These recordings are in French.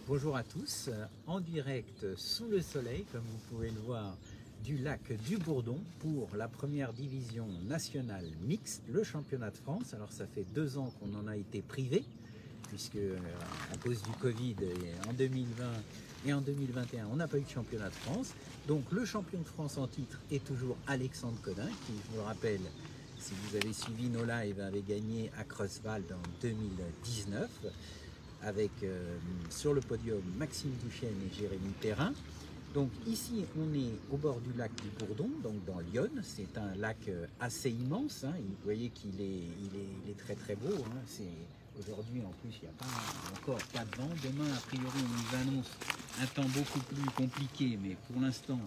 Bonjour à tous, en direct sous le soleil, comme vous pouvez le voir, du lac du Bourdon pour la première division nationale mixte, le championnat de France. Alors ça fait 2 ans qu'on en a été privé, puisque à cause du Covid, en 2020 et en 2021, on n'a pas eu de championnat de France. Donc le champion de France en titre est toujours Alexandre Codin, qui, je vous le rappelle, si vous avez suivi nos lives, avait gagné à Creusval en 2019. Avec sur le podium Maxime Duchesne et Jérémy Perrin. Donc ici on est au bord du lac du Bourdon, donc dans l'Yonne. C'est un lac assez immense, hein. Vous voyez qu'il est, il est très très beau, hein. Aujourd'hui en plus il n'y a pas encore pas de vent. Demain a priori on nous annonce un temps beaucoup plus compliqué, mais pour l'instant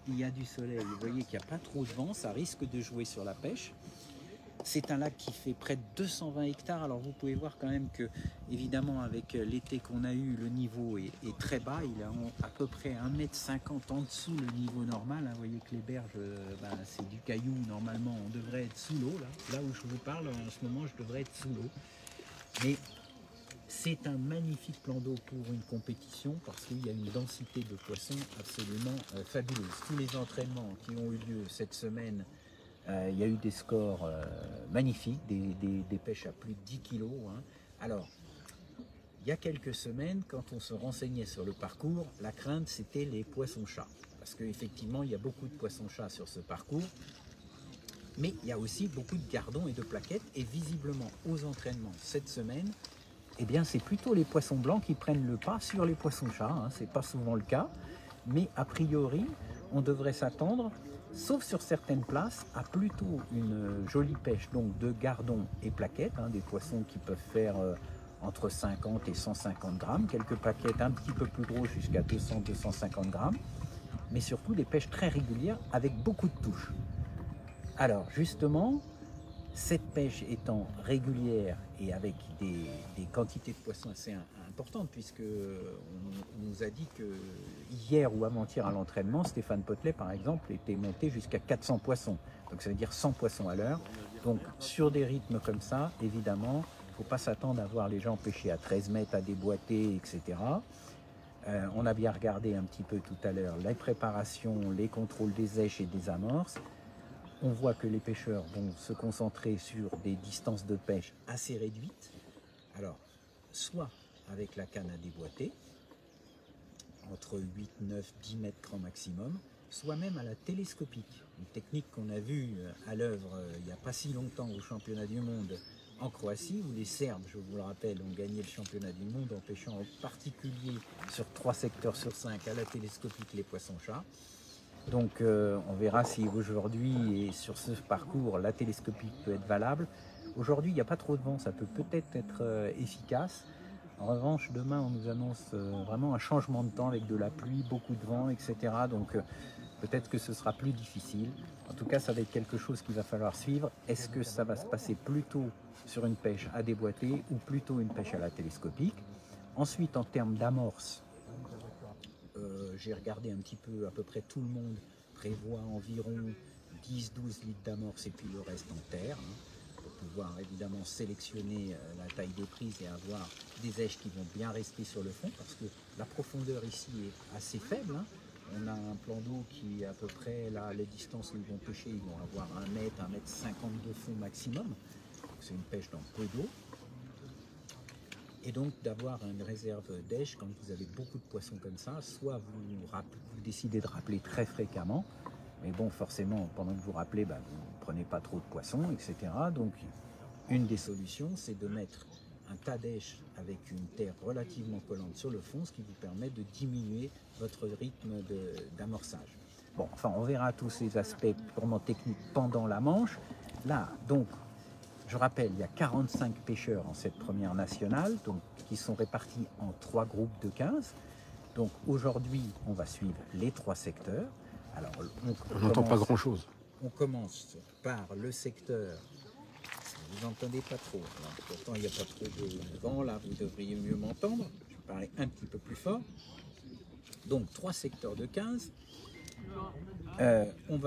il y a du soleil. Vous voyez qu'il n'y a pas trop de vent, ça risque de jouer sur la pêche. C'est un lac qui fait près de 220 hectares, alors vous pouvez voir quand même que, évidemment, avec l'été qu'on a eu, le niveau est très bas, il est à peu près 1,50 m en dessous le niveau normal, hein. Vous voyez que les berges, c'est du caillou, normalement on devrait être sous l'eau, là où je vous parle, en ce moment je devrais être sous l'eau. Mais c'est un magnifique plan d'eau pour une compétition, parce qu'il y a une densité de poissons absolument fabuleuse. Tous les entraînements qui ont eu lieu cette semaine, il y a eu des scores magnifiques, des pêches à plus de 10 kg. Hein. Alors, il y a quelques semaines, quand on se renseignait sur le parcours, la crainte c'était les poissons-chats. Parce qu'effectivement, il y a beaucoup de poissons-chats sur ce parcours. Mais il y a aussi beaucoup de gardons et de plaquettes. Et visiblement, aux entraînements cette semaine, eh bien, c'est plutôt les poissons blancs qui prennent le pas sur les poissons-chats. Hein. Ce n'est pas souvent le cas. Mais a priori, on devrait s'attendre, sauf sur certaines places, à plutôt une jolie pêche donc de gardons et plaquettes, hein, des poissons qui peuvent faire entre 50 et 150 grammes, quelques plaquettes un petit peu plus grosses jusqu'à 200-250 grammes, mais surtout des pêches très régulières avec beaucoup de touches. Alors justement, cette pêche étant régulière et avec des quantités de poissons assez importantes, puisque on nous a dit que hier ou avant-hier à l'entraînement, Stéphane Potelet par exemple était monté jusqu'à 400 poissons, donc ça veut dire 100 poissons à l'heure. Donc sur des rythmes comme ça, évidemment, il ne faut pas s'attendre à voir les gens pêcher à 13 mètres, à déboîter, etc. On a bien regardé un petit peu tout à l'heure les préparations, les contrôles des èches et des amorces. On voit que les pêcheurs vont se concentrer sur des distances de pêche assez réduites. Alors, soit avec la canne à déboîter, entre 8, 9, 10 mètres grand maximum, soit même à la télescopique. Une technique qu'on a vue à l'œuvre il n'y a pas si longtemps au championnat du monde en Croatie, où les Serbes, je vous le rappelle, ont gagné le championnat du monde en pêchant en particulier sur 3 secteurs sur 5 à la télescopique les poissons-chats. Donc on verra si aujourd'hui et sur ce parcours la télescopique peut être valable. Aujourd'hui il n'y a pas trop de vent, ça peut peut-être être efficace. En revanche demain on nous annonce vraiment un changement de temps avec de la pluie, beaucoup de vent, etc. Donc peut-être que ce sera plus difficile. En tout cas ça va être quelque chose qu'il va falloir suivre. Est-ce que ça va se passer plutôt sur une pêche à déboîter ou plutôt une pêche à la télescopique? Ensuite en termes d'amorce, j'ai regardé un petit peu, à peu près tout le monde prévoit environ 10-12 litres d'amorce et puis le reste en terre, hein, pour pouvoir évidemment sélectionner la taille des prises et avoir des èches qui vont bien rester sur le fond, parce que la profondeur ici est assez faible, hein. On a un plan d'eau qui est à peu près, là, les distances où ils vont pêcher, ils vont avoir 1 mètre, 1,50 m de fond maximum. C'est une pêche dans peu d'eau. Et donc d'avoir une réserve d'èche quand vous avez beaucoup de poissons comme ça, soit vous décidez de rappeler très fréquemment, mais bon forcément pendant que vous rappelez, vous ne prenez pas trop de poissons, etc. Donc une des solutions c'est de mettre un tas d'èche avec une terre relativement collante sur le fond, ce qui vous permet de diminuer votre rythme d'amorçage. Bon, enfin on verra tous ces aspects purement techniques pendant la manche. Là donc, je rappelle, il y a 45 pêcheurs en cette première nationale, donc, qui sont répartis en 3 groupes de 15. Donc aujourd'hui, on va suivre les 3 secteurs. Alors, on n'entend pas grand-chose. On commence par le secteur, vous n'entendez pas trop. Alors, pourtant, il n'y a pas trop de vent, là, vous devriez mieux m'entendre. Je vais parler un petit peu plus fort. Donc, 3 secteurs de 15. On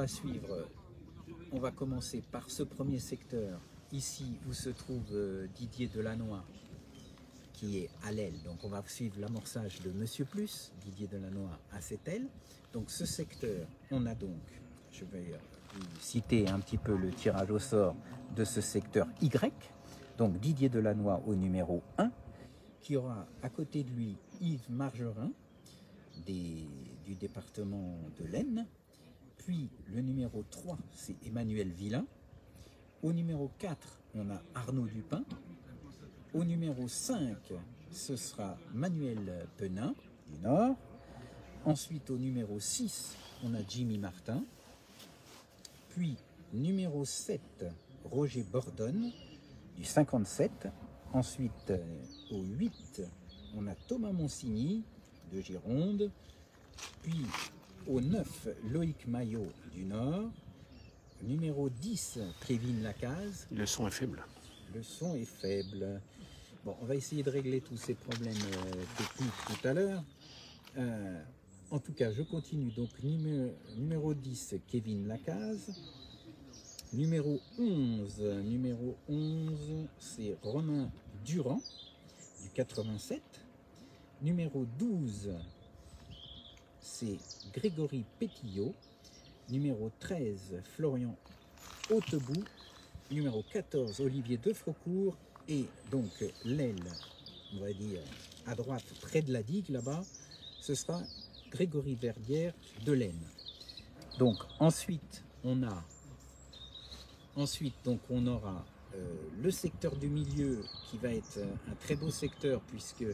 va commencer par ce premier secteur, ici où se trouve Didier Delannoy, qui est à l'aile. Donc on va suivre l'amorçage de Monsieur Plus, Didier Delannoy à cette aile. Donc ce secteur, on a donc, je vais vous citer un petit peu le tirage au sort de ce secteur Y. Donc Didier Delannoy au numéro 1, qui aura à côté de lui Yves Margerin du département de l'Aisne. Puis le numéro 3, c'est Emmanuel Villain. Au numéro 4, on a Arnaud Dupin. Au numéro 5, ce sera Manuel Penin du Nord. Ensuite, au numéro 6, on a Jimmy Martin. Puis, numéro 7, Roger Bordonne du 57. Ensuite, au 8, on a Thomas Monsigny de Gironde. Puis, au 9, Loïc Maillot du Nord. Numéro 10, Trévine Lacaze. Le son est faible. Le son est faible. Bon, on va essayer de régler tous ces problèmes techniques tout à l'heure. En tout cas, je continue. Donc, numéro 10, Kevin Lacaze. Numéro 11, c'est Romain Durand, du 87. Numéro 12, c'est Grégory Pétillot. Numéro 13, Florian Hautebout. Numéro 14, Olivier Defrocourt. Et donc l'aile, on va dire, à droite, près de la digue, là-bas, ce sera Grégory Verdière de l'Aisne. Donc ensuite, on aura le secteur du milieu qui va être un très beau secteur puisque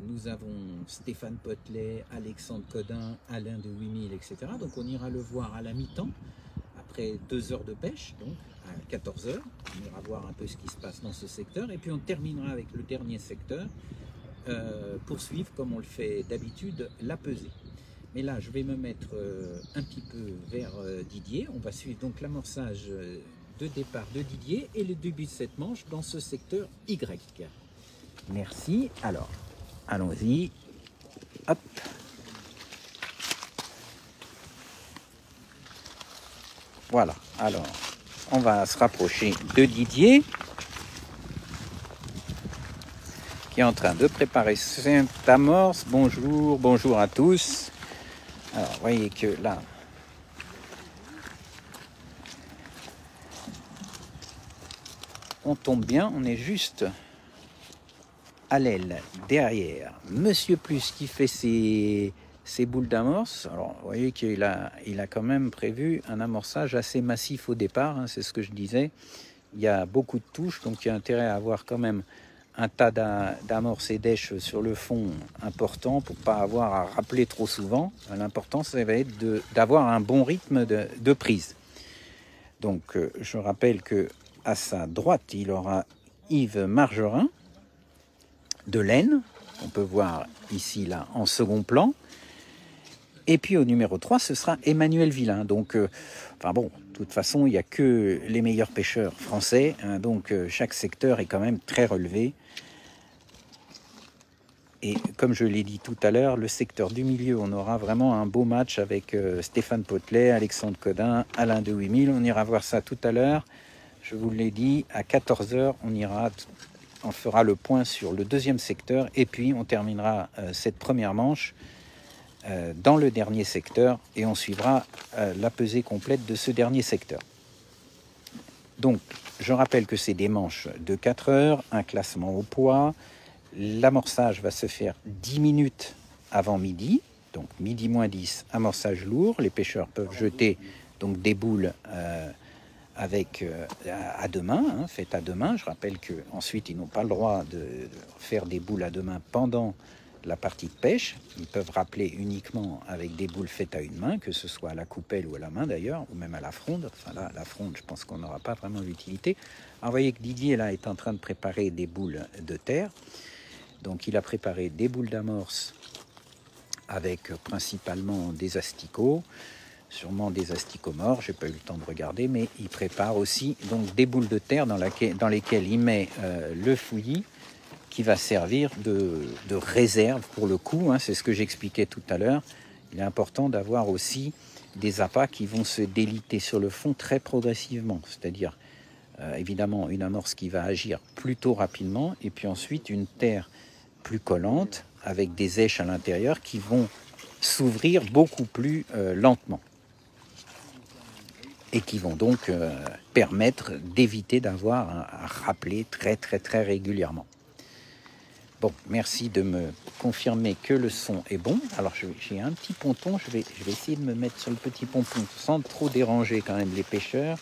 nous avons Stéphane Potelet, Alexandre Codin, Alain de 8000, etc. Donc on ira le voir à la mi-temps, après 2 heures de pêche, donc à 14 heures. On ira voir un peu ce qui se passe dans ce secteur. Et puis on terminera avec le dernier secteur, pour suivre, comme on le fait d'habitude, la pesée. Mais là, je vais me mettre un petit peu vers Didier. On va suivre donc l'amorçage de départ de Didier et le début de cette manche dans ce secteur Y. Merci. Alors, allons-y. Hop. Voilà. Alors, on va se rapprocher de Didier, qui est en train de préparer cette amorce. Bonjour, bonjour à tous. Alors, vous voyez que là, on tombe bien, on est juste à l'aile derrière Monsieur Plus qui fait ses boules d'amorce. Alors, vous voyez qu'il a quand même prévu un amorçage assez massif au départ, hein, c'est ce que je disais. Il y a beaucoup de touches, donc il y a intérêt à avoir quand même un tas d'amorces et d'èches sur le fond important pour pas avoir à rappeler trop souvent. L'important, ça va être d'avoir un bon rythme de prise. Donc, je rappelle que à sa droite, il aura Yves Margerin de l'Aisne, on peut voir ici là en second plan. Et puis au numéro 3, ce sera Emmanuel Villain. Donc, enfin bon, de toute façon, il n'y a que les meilleurs pêcheurs français, hein, donc chaque secteur est quand même très relevé. Et comme je l'ai dit tout à l'heure, le secteur du milieu, on aura vraiment un beau match avec Stéphane Potelet, Alexandre Codin, Alain de 8000. On ira voir ça tout à l'heure. Je vous l'ai dit, à 14 h, on fera le point sur le deuxième secteur. Et puis, on terminera cette première manche dans le dernier secteur. Et on suivra la pesée complète de ce dernier secteur. Donc, je rappelle que c'est des manches de 4 heures, un classement au poids. L'amorçage va se faire 10 minutes avant midi, donc midi moins 10, amorçage lourd. Les pêcheurs peuvent jeter donc des boules à deux mains, hein, faites à deux mains. Je rappelle qu'ensuite, ils n'ont pas le droit de faire des boules à deux mains pendant la partie de pêche. Ils peuvent rappeler uniquement avec des boules faites à une main, que ce soit à la coupelle ou à la main d'ailleurs, ou même à la fronde. Enfin là, la fronde, je pense qu'on n'aura pas vraiment d'utilité. Alors, vous voyez que Didier là est en train de préparer des boules de terre. Donc il a préparé des boules d'amorce avec principalement des asticots, sûrement des asticots morts, j'ai pas eu le temps de regarder, mais il prépare aussi donc des boules de terre dans lesquelles il met le fouillis qui va servir de réserve pour le coup, hein, c'est ce que j'expliquais tout à l'heure. Il est important d'avoir aussi des appâts qui vont se déliter sur le fond très progressivement, c'est-à-dire évidemment une amorce qui va agir plutôt rapidement, et puis ensuite une terre plus collante avec des èches à l'intérieur qui vont s'ouvrir beaucoup plus lentement et qui vont donc permettre d'éviter d'avoir à rappeler très régulièrement. Bon, merci de me confirmer que le son est bon. Alors j'ai un petit ponton, je vais essayer de me mettre sur le petit ponton sans trop déranger quand même les pêcheurs.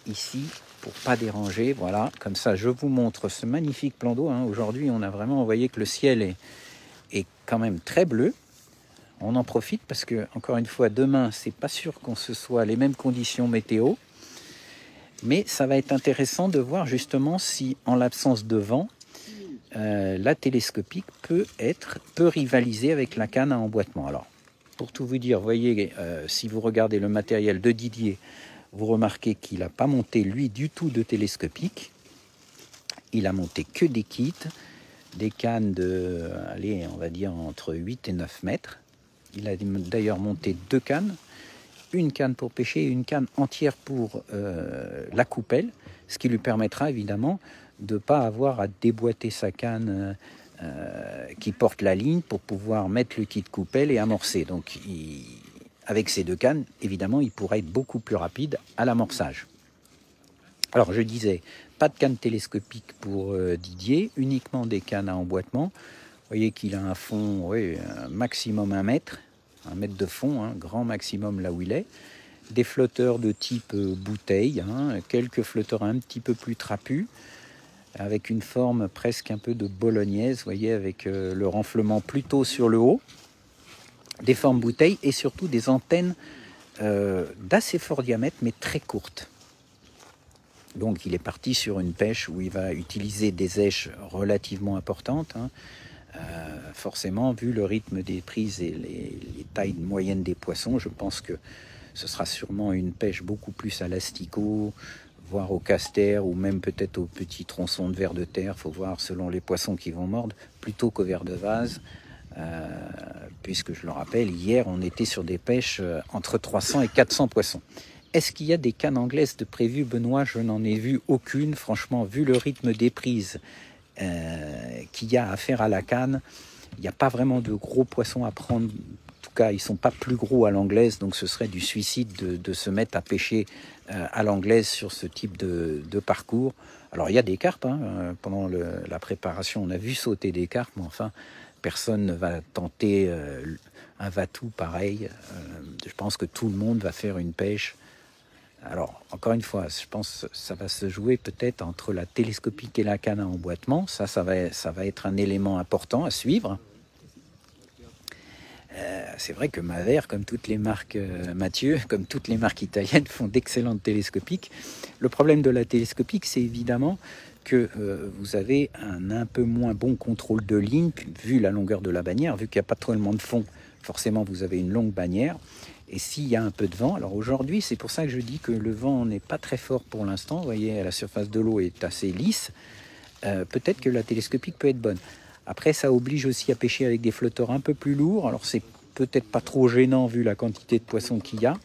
Ici, pour pas déranger, voilà, comme ça je vous montre ce magnifique plan d'eau. Aujourd'hui on a vraiment, vous voyez que le ciel est quand même très bleu. On en profite parce que, encore une fois, demain, c'est pas sûr qu'on se soit les mêmes conditions météo. Mais ça va être intéressant de voir justement si, en l'absence de vent, la télescopique peut rivaliser avec la canne à emboîtement. Alors, pour tout vous dire, vous voyez, si vous regardez le matériel de Didier, vous remarquez qu'il n'a pas monté, lui, du tout de télescopique. Il a monté que des kits, des cannes de, allez, on va dire, entre 8 et 9 mètres. Il a d'ailleurs monté 2 cannes, une canne pour pêcher et une canne entière pour la coupelle, ce qui lui permettra évidemment de ne pas avoir à déboîter sa canne qui porte la ligne pour pouvoir mettre le kit coupelle et amorcer. Donc avec ces 2 cannes, évidemment, il pourra être beaucoup plus rapide à l'amorçage. Alors je disais, pas de canne télescopique pour Didier, uniquement des cannes à emboîtement. Vous voyez qu'il a un fond, un maximum 1 mètre de fond, grand maximum là où il est. Des flotteurs de type bouteille, quelques flotteurs un petit peu plus trapus, avec une forme presque un peu de bolognaise, vous voyez, avec le renflement plutôt sur le haut. Des formes bouteilles et surtout des antennes d'assez fort diamètre, mais très courtes. Donc il est parti sur une pêche où il va utiliser des èches relativement importantes, forcément, vu le rythme des prises et les tailles moyennes des poissons, je pense que ce sera sûrement une pêche beaucoup plus à l'asticot, voire au castor, ou même peut-être au petit tronçon de ver de terre, il faut voir selon les poissons qui vont mordre, plutôt qu'au ver de vase, puisque je le rappelle, hier on était sur des pêches entre 300 et 400 poissons. Est-ce qu'il y a des cannes anglaises de prévues, Benoît? Je n'en ai vu aucune, franchement, vu le rythme des prises qu'il y a à faire à la canne, il n'y a pas vraiment de gros poissons à prendre. En tout cas, ils ne sont pas plus gros à l'anglaise, donc ce serait du suicide de se mettre à pêcher à l'anglaise sur ce type de parcours. Alors, il y a des carpes, pendant la préparation, on a vu sauter des carpes, mais enfin, personne ne va tenter un va-tout pareil. Je pense que tout le monde va faire une pêche. Alors, encore une fois, je pense que ça va se jouer peut-être entre la télescopique et la canne à emboîtement. Ça va être un élément important à suivre. C'est vrai que Maver, comme toutes les marques Mathieu, comme toutes les marques italiennes, font d'excellentes télescopiques. Le problème de la télescopique, c'est évidemment que vous avez un peu moins bon contrôle de ligne, vu la longueur de la bannière, vu qu'il n'y a pas tellement de fond. Forcément, vous avez une longue bannière. Et s'il y a un peu de vent, alors aujourd'hui, c'est pour ça que je dis que le vent n'est pas très fort pour l'instant. Vous voyez, la surface de l'eau est assez lisse. Peut-être que la télescopique peut être bonne. Après, ça oblige aussi à pêcher avec des flotteurs un peu plus lourds. Alors, c'est peut-être pas trop gênant vu la quantité de poissons qu'il y a.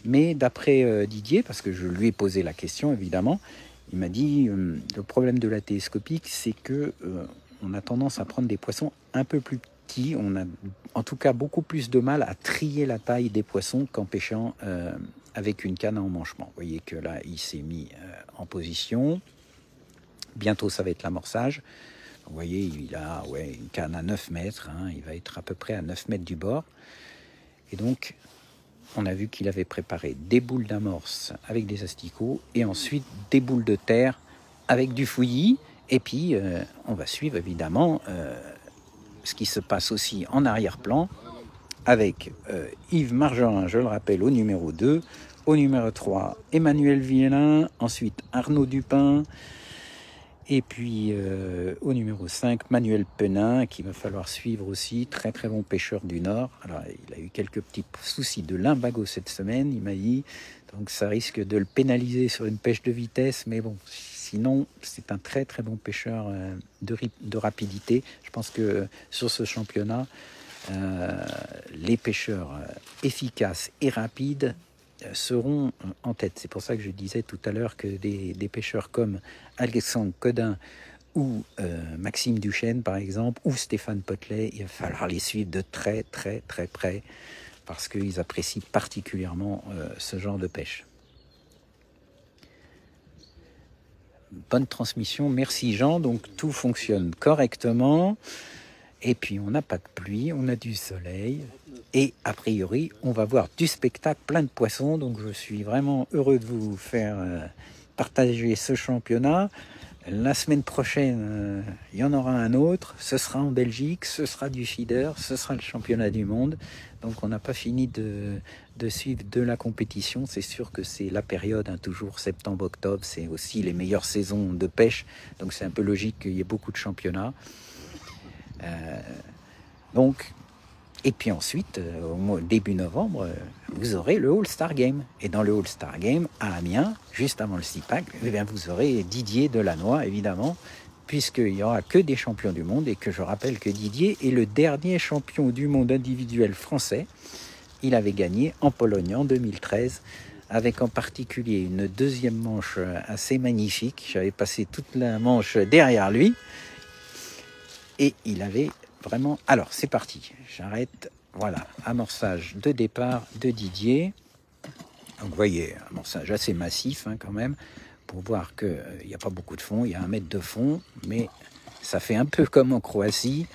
Mais d'après Didier, parce que je lui ai posé la question, évidemment, il m'a dit le problème de la télescopique, c'est que on a tendance à prendre des poissons un peu plus petits. On a en tout cas beaucoup plus de mal à trier la taille des poissons qu'en pêchant avec une canne à emmanchement. Vous voyez que là, il s'est mis en position. Bientôt, ça va être l'amorçage. Vous voyez, il a une canne à 9 mètres. Il va être à peu près à 9 mètres du bord. Et donc, on a vu qu'il avait préparé des boules d'amorce avec des asticots et ensuite des boules de terre avec du fouillis. Et puis, on va suivre évidemment ce qui se passe aussi en arrière-plan avec Yves Margerin, je le rappelle, au numéro 2, au numéro 3, Emmanuel Villain, ensuite Arnaud Dupin, et puis au numéro 5, Manuel Penin, qu'il va falloir suivre aussi, très très bon pêcheur du Nord. Alors, il a eu quelques petits soucis de limbago cette semaine, il m'a dit, donc ça risque de le pénaliser sur une pêche de vitesse, mais bon, sinon, c'est un très très bon pêcheur de rapidité. Je pense que sur ce championnat, les pêcheurs efficaces et rapides seront en tête. C'est pour ça que je disais tout à l'heure que des pêcheurs comme Alexandre Codin ou Maxime Duchesne, par exemple, ou Stéphane Potelet, il va falloir les suivre de très très très près parce qu'ils apprécient particulièrement ce genre de pêche. Bonne transmission, merci Jean, donc tout fonctionne correctement. Et puis on n'a pas de pluie, on a du soleil. Et a priori, on va voir du spectacle, plein de poissons. Donc je suis vraiment heureux de vous faire partager ce championnat. La semaine prochaine, il y en aura un autre. Ce sera en Belgique, ce sera du feeder, ce sera le championnat du monde. Donc on n'a pas fini de suivre de la compétition. C'est sûr que c'est la période, hein, toujours septembre-octobre. C'est aussi les meilleures saisons de pêche. Donc c'est un peu logique qu'il y ait beaucoup de championnats. Et puis ensuite, au début novembre, vous aurez le All-Star Game. Et dans le All-Star Game, à Amiens, juste avant le CIPAC, eh bien, vous aurez Didier Delannoy, évidemment, puisqu'il n'y aura que des champions du monde. Et que je rappelle que Didier est le dernier champion du monde individuel français. Il avait gagné en Pologne en 2013, avec en particulier une deuxième manche assez magnifique. J'avais passé toute la manche derrière lui. Et il avait vraiment... Alors, c'est parti. J'arrête. Voilà, amorçage de départ de Didier. Donc, vous voyez, amorçage assez massif, hein, quand même, pour voir qu'il n'y a pas beaucoup de fond. Il y a 1 mètre de fond, mais ça fait un peu comme en Croatie.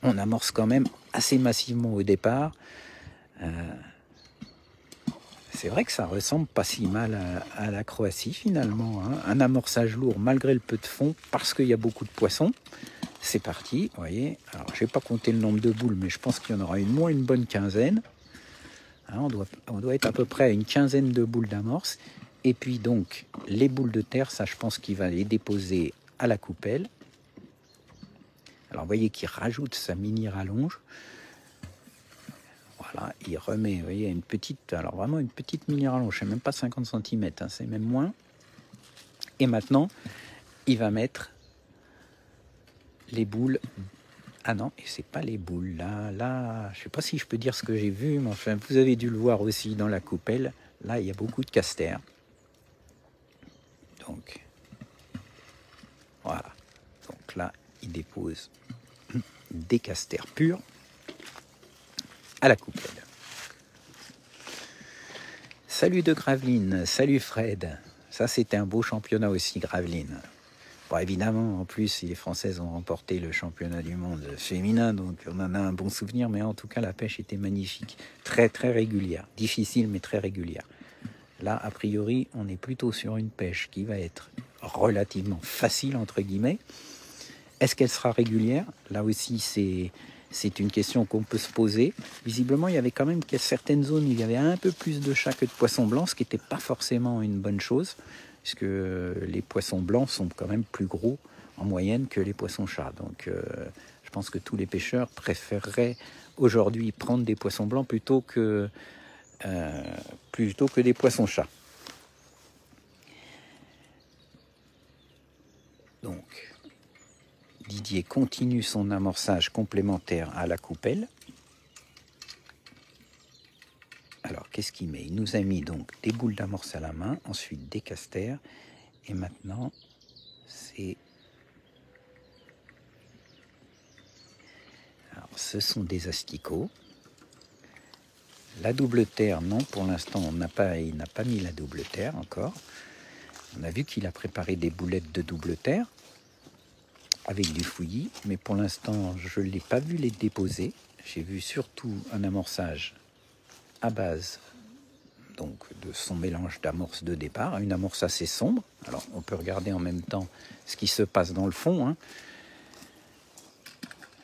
On amorce quand même assez massivement au départ. C'est vrai que ça ressemble pas si mal à la Croatie, finalement, hein. Un amorçage lourd, malgré le peu de fond, parce qu'il y a beaucoup de poissons. C'est parti, vous voyez. Alors, je n'ai pas compté le nombre de boules, mais je pense qu'il y en aura moins une bonne quinzaine. Hein, on doit être à peu près à une quinzaine de boules d'amorce. Et puis donc, les boules de terre, ça, je pense qu'il va les déposer à la coupelle. Alors, vous voyez qu'il rajoute sa mini rallonge. Voilà, il remet, vous voyez, une petite, alors vraiment une petite mini rallonge, c'est même pas 50 cm, hein, c'est même moins. Et maintenant, il va mettre les boules. Ah non, et c'est pas les boules. Là, je sais pas si je peux dire ce que j'ai vu, mais enfin, vous avez dû le voir aussi dans la coupelle. Là, il y a beaucoup de casters. Donc, voilà. Donc là, il dépose des casters purs à la coupelle. Salut de Gravelines, salut Fred. Ça, c'était un beau championnat aussi, Gravelines. Bon, évidemment, en plus, les Françaises ont remporté le championnat du monde féminin, donc on en a un bon souvenir, mais en tout cas, la pêche était magnifique. Très, très régulière. Difficile, mais très régulière. Là, a priori, on est plutôt sur une pêche qui va être relativement facile, entre guillemets. Est-ce qu'elle sera régulière? Là aussi, c'est une question qu'on peut se poser. Visiblement, il y avait quand même certaines zones où il y avait un peu plus de chats que de poissons blancs, ce qui n'était pas forcément une bonne chose, puisque les poissons blancs sont quand même plus gros en moyenne que les poissons chats. Donc je pense que tous les pêcheurs préféreraient aujourd'hui prendre des poissons blancs plutôt que des poissons chats. Donc Didier continue son amorçage complémentaire à la coupelle. Alors, qu'est-ce qu'il met? Il nous a mis donc des boules d'amorce à la main, ensuite des casters, et maintenant, c'est... Alors, ce sont des asticots. La double terre, non, pour l'instant, il n'a pas mis la double terre encore. On a vu qu'il a préparé des boulettes de double terre avec du fouillis, mais pour l'instant, je ne l'ai pas vu les déposer. J'ai vu surtout un amorçage à base donc de son mélange d'amorce de départ, une amorce assez sombre. Alors on peut regarder en même temps ce qui se passe dans le fond, hein.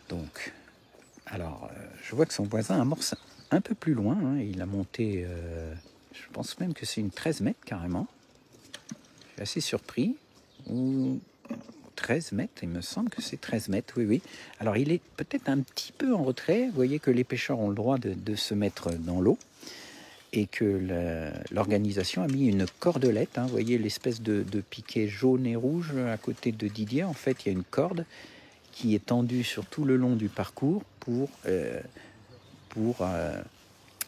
Donc, alors je vois que son voisin amorce un peu plus loin, hein. Il a monté, je pense même que c'est une 13 mètres carrément. Je suis assez surpris. Ou 13 mètres, il me semble que c'est 13 mètres, oui. Alors il est peut-être un petit peu en retrait. Vous voyez que les pêcheurs ont le droit de se mettre dans l'eau. Et que l'organisation a mis une cordelette, hein, vous voyez l'espèce de piquet jaune et rouge à côté de Didier. En fait, il y a une corde qui est tendue sur tout le long du parcours pour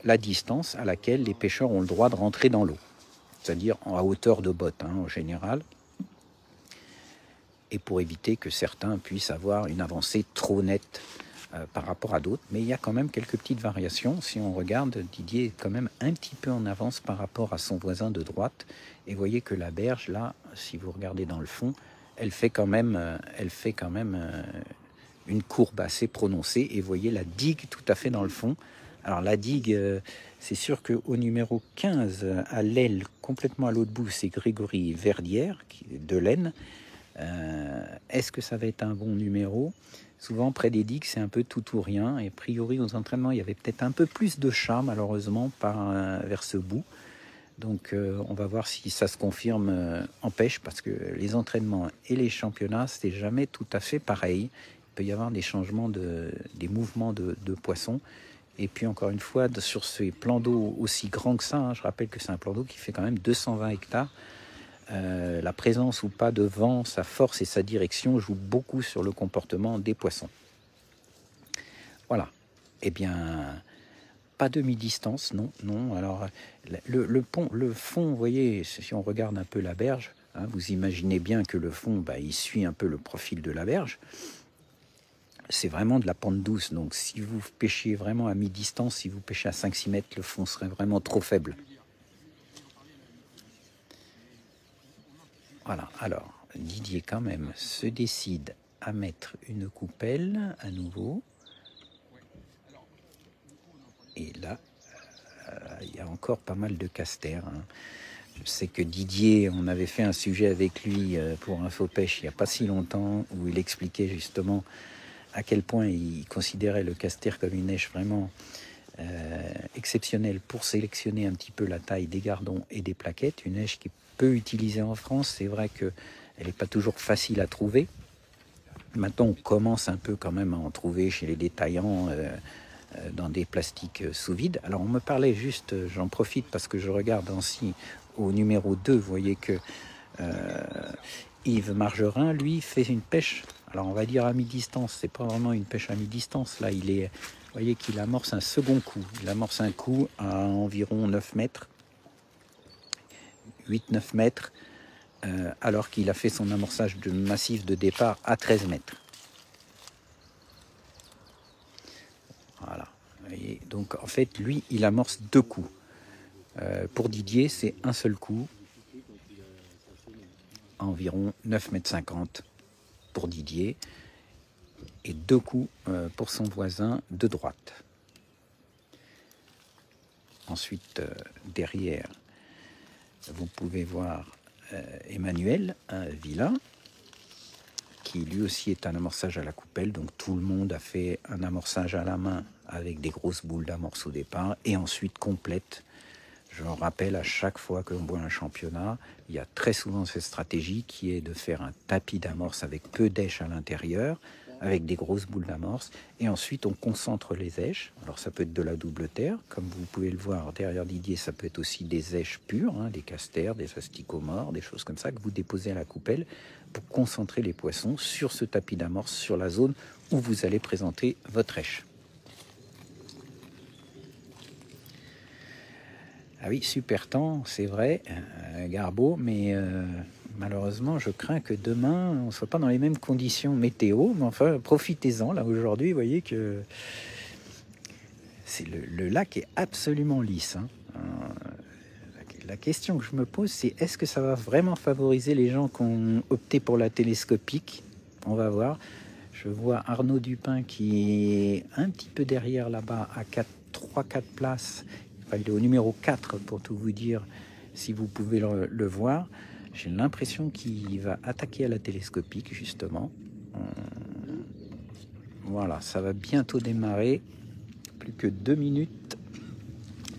la distance à laquelle les pêcheurs ont le droit de rentrer dans l'eau, c'est-à-dire à hauteur de botte en général, et pour éviter que certains puissent avoir une avancée trop nette par rapport à d'autres. Mais il y a quand même quelques petites variations. Si on regarde, Didier est quand même un petit peu en avance par rapport à son voisin de droite. Et vous voyez que la berge, là, si vous regardez dans le fond, elle fait quand même une courbe assez prononcée. Et vous voyez la digue tout à fait dans le fond. Alors la digue, c'est sûr qu'au numéro 15, à l'aile, complètement à l'autre bout, c'est Grégory Verdière, de l'Aisne. Est-ce que ça va être un bon numéro? Souvent près des digues c'est un peu tout ou rien, et a priori aux entraînements il y avait peut-être un peu plus de chat malheureusement vers ce bout, donc on va voir si ça se confirme en pêche, parce que les entraînements et les championnats c'est jamais tout à fait pareil. Il peut y avoir des changements des mouvements de poissons, et puis encore une fois sur ces plans d'eau aussi grands que ça, hein, je rappelle que c'est un plan d'eau qui fait quand même 220 hectares. La présence ou pas de vent, sa force et sa direction jouent beaucoup sur le comportement des poissons. Voilà. Eh bien, pas de mi-distance, non, non. Alors, le fond, vous voyez, si on regarde un peu la berge, hein, vous imaginez bien que le fond, il suit un peu le profil de la berge. C'est vraiment de la pente douce, donc si vous pêchiez vraiment à mi-distance, si vous pêchez à 5-6 mètres, le fond serait vraiment trop faible. Voilà, alors Didier quand même se décide à mettre une coupelle à nouveau. Et là, il y a encore pas mal de casters. Hein. Je sais que Didier, on avait fait un sujet avec lui pour InfoPêche il n'y a pas si longtemps, où il expliquait justement à quel point il considérait le caster comme une neige vraiment exceptionnelle pour sélectionner un petit peu la taille des gardons et des plaquettes. Une neige qui peu utilisée en France, c'est vrai qu'elle n'est pas toujours facile à trouver. Maintenant, on commence un peu quand même à en trouver chez les détaillants dans des plastiques sous vide. Alors, on me parlait juste, j'en profite parce que je regarde ainsi au numéro 2, vous voyez que Yves Margerin, lui, fait une pêche, alors on va dire à mi-distance, c'est pas vraiment une pêche à mi-distance, là, vous voyez qu'il amorce un second coup. Il amorce un coup à environ 9 mètres, 8-9 mètres, alors qu'il a fait son amorçage de massif de départ à 13 mètres. Voilà. Vous voyez, donc en fait, lui, il amorce 2 coups. Pour Didier, c'est un seul coup, à environ 9,50 m pour Didier, et 2 coups pour son voisin de droite. Ensuite, derrière, vous pouvez voir Emmanuel Villa, qui lui aussi est un amorçage à la coupelle. Donc tout le monde a fait un amorçage à la main avec des grosses boules d'amorce au départ, et ensuite complète. Je rappelle à chaque fois que l'on voit un championnat, il y a très souvent cette stratégie qui est de faire un tapis d'amorce avec peu d'èches à l'intérieur, avec des grosses boules d'amorce, et ensuite on concentre les èches. Alors ça peut être de la double terre, comme vous pouvez le voir derrière Didier, ça peut être aussi des èches pures, hein, des casters, des asticomores, des choses comme ça que vous déposez à la coupelle pour concentrer les poissons sur ce tapis d'amorce, sur la zone où vous allez présenter votre èche. Ah oui, super temps, c'est vrai, Garbeau, mais malheureusement, je crains que demain, on ne soit pas dans les mêmes conditions météo. Mais enfin, profitez-en. Là, aujourd'hui, vous voyez que le lac est absolument lisse. Hein. La question que je me pose, c'est est-ce que ça va vraiment favoriser les gens qui ont opté pour la télescopique? On va voir. Je vois Arnaud Dupin qui est un petit peu derrière là-bas, à 3-4 places. Enfin, il est au numéro 4, pour tout vous dire, si vous pouvez le voir. J'ai l'impression qu'il va attaquer à la télescopique, justement. Voilà, ça va bientôt démarrer. Plus que 2 minutes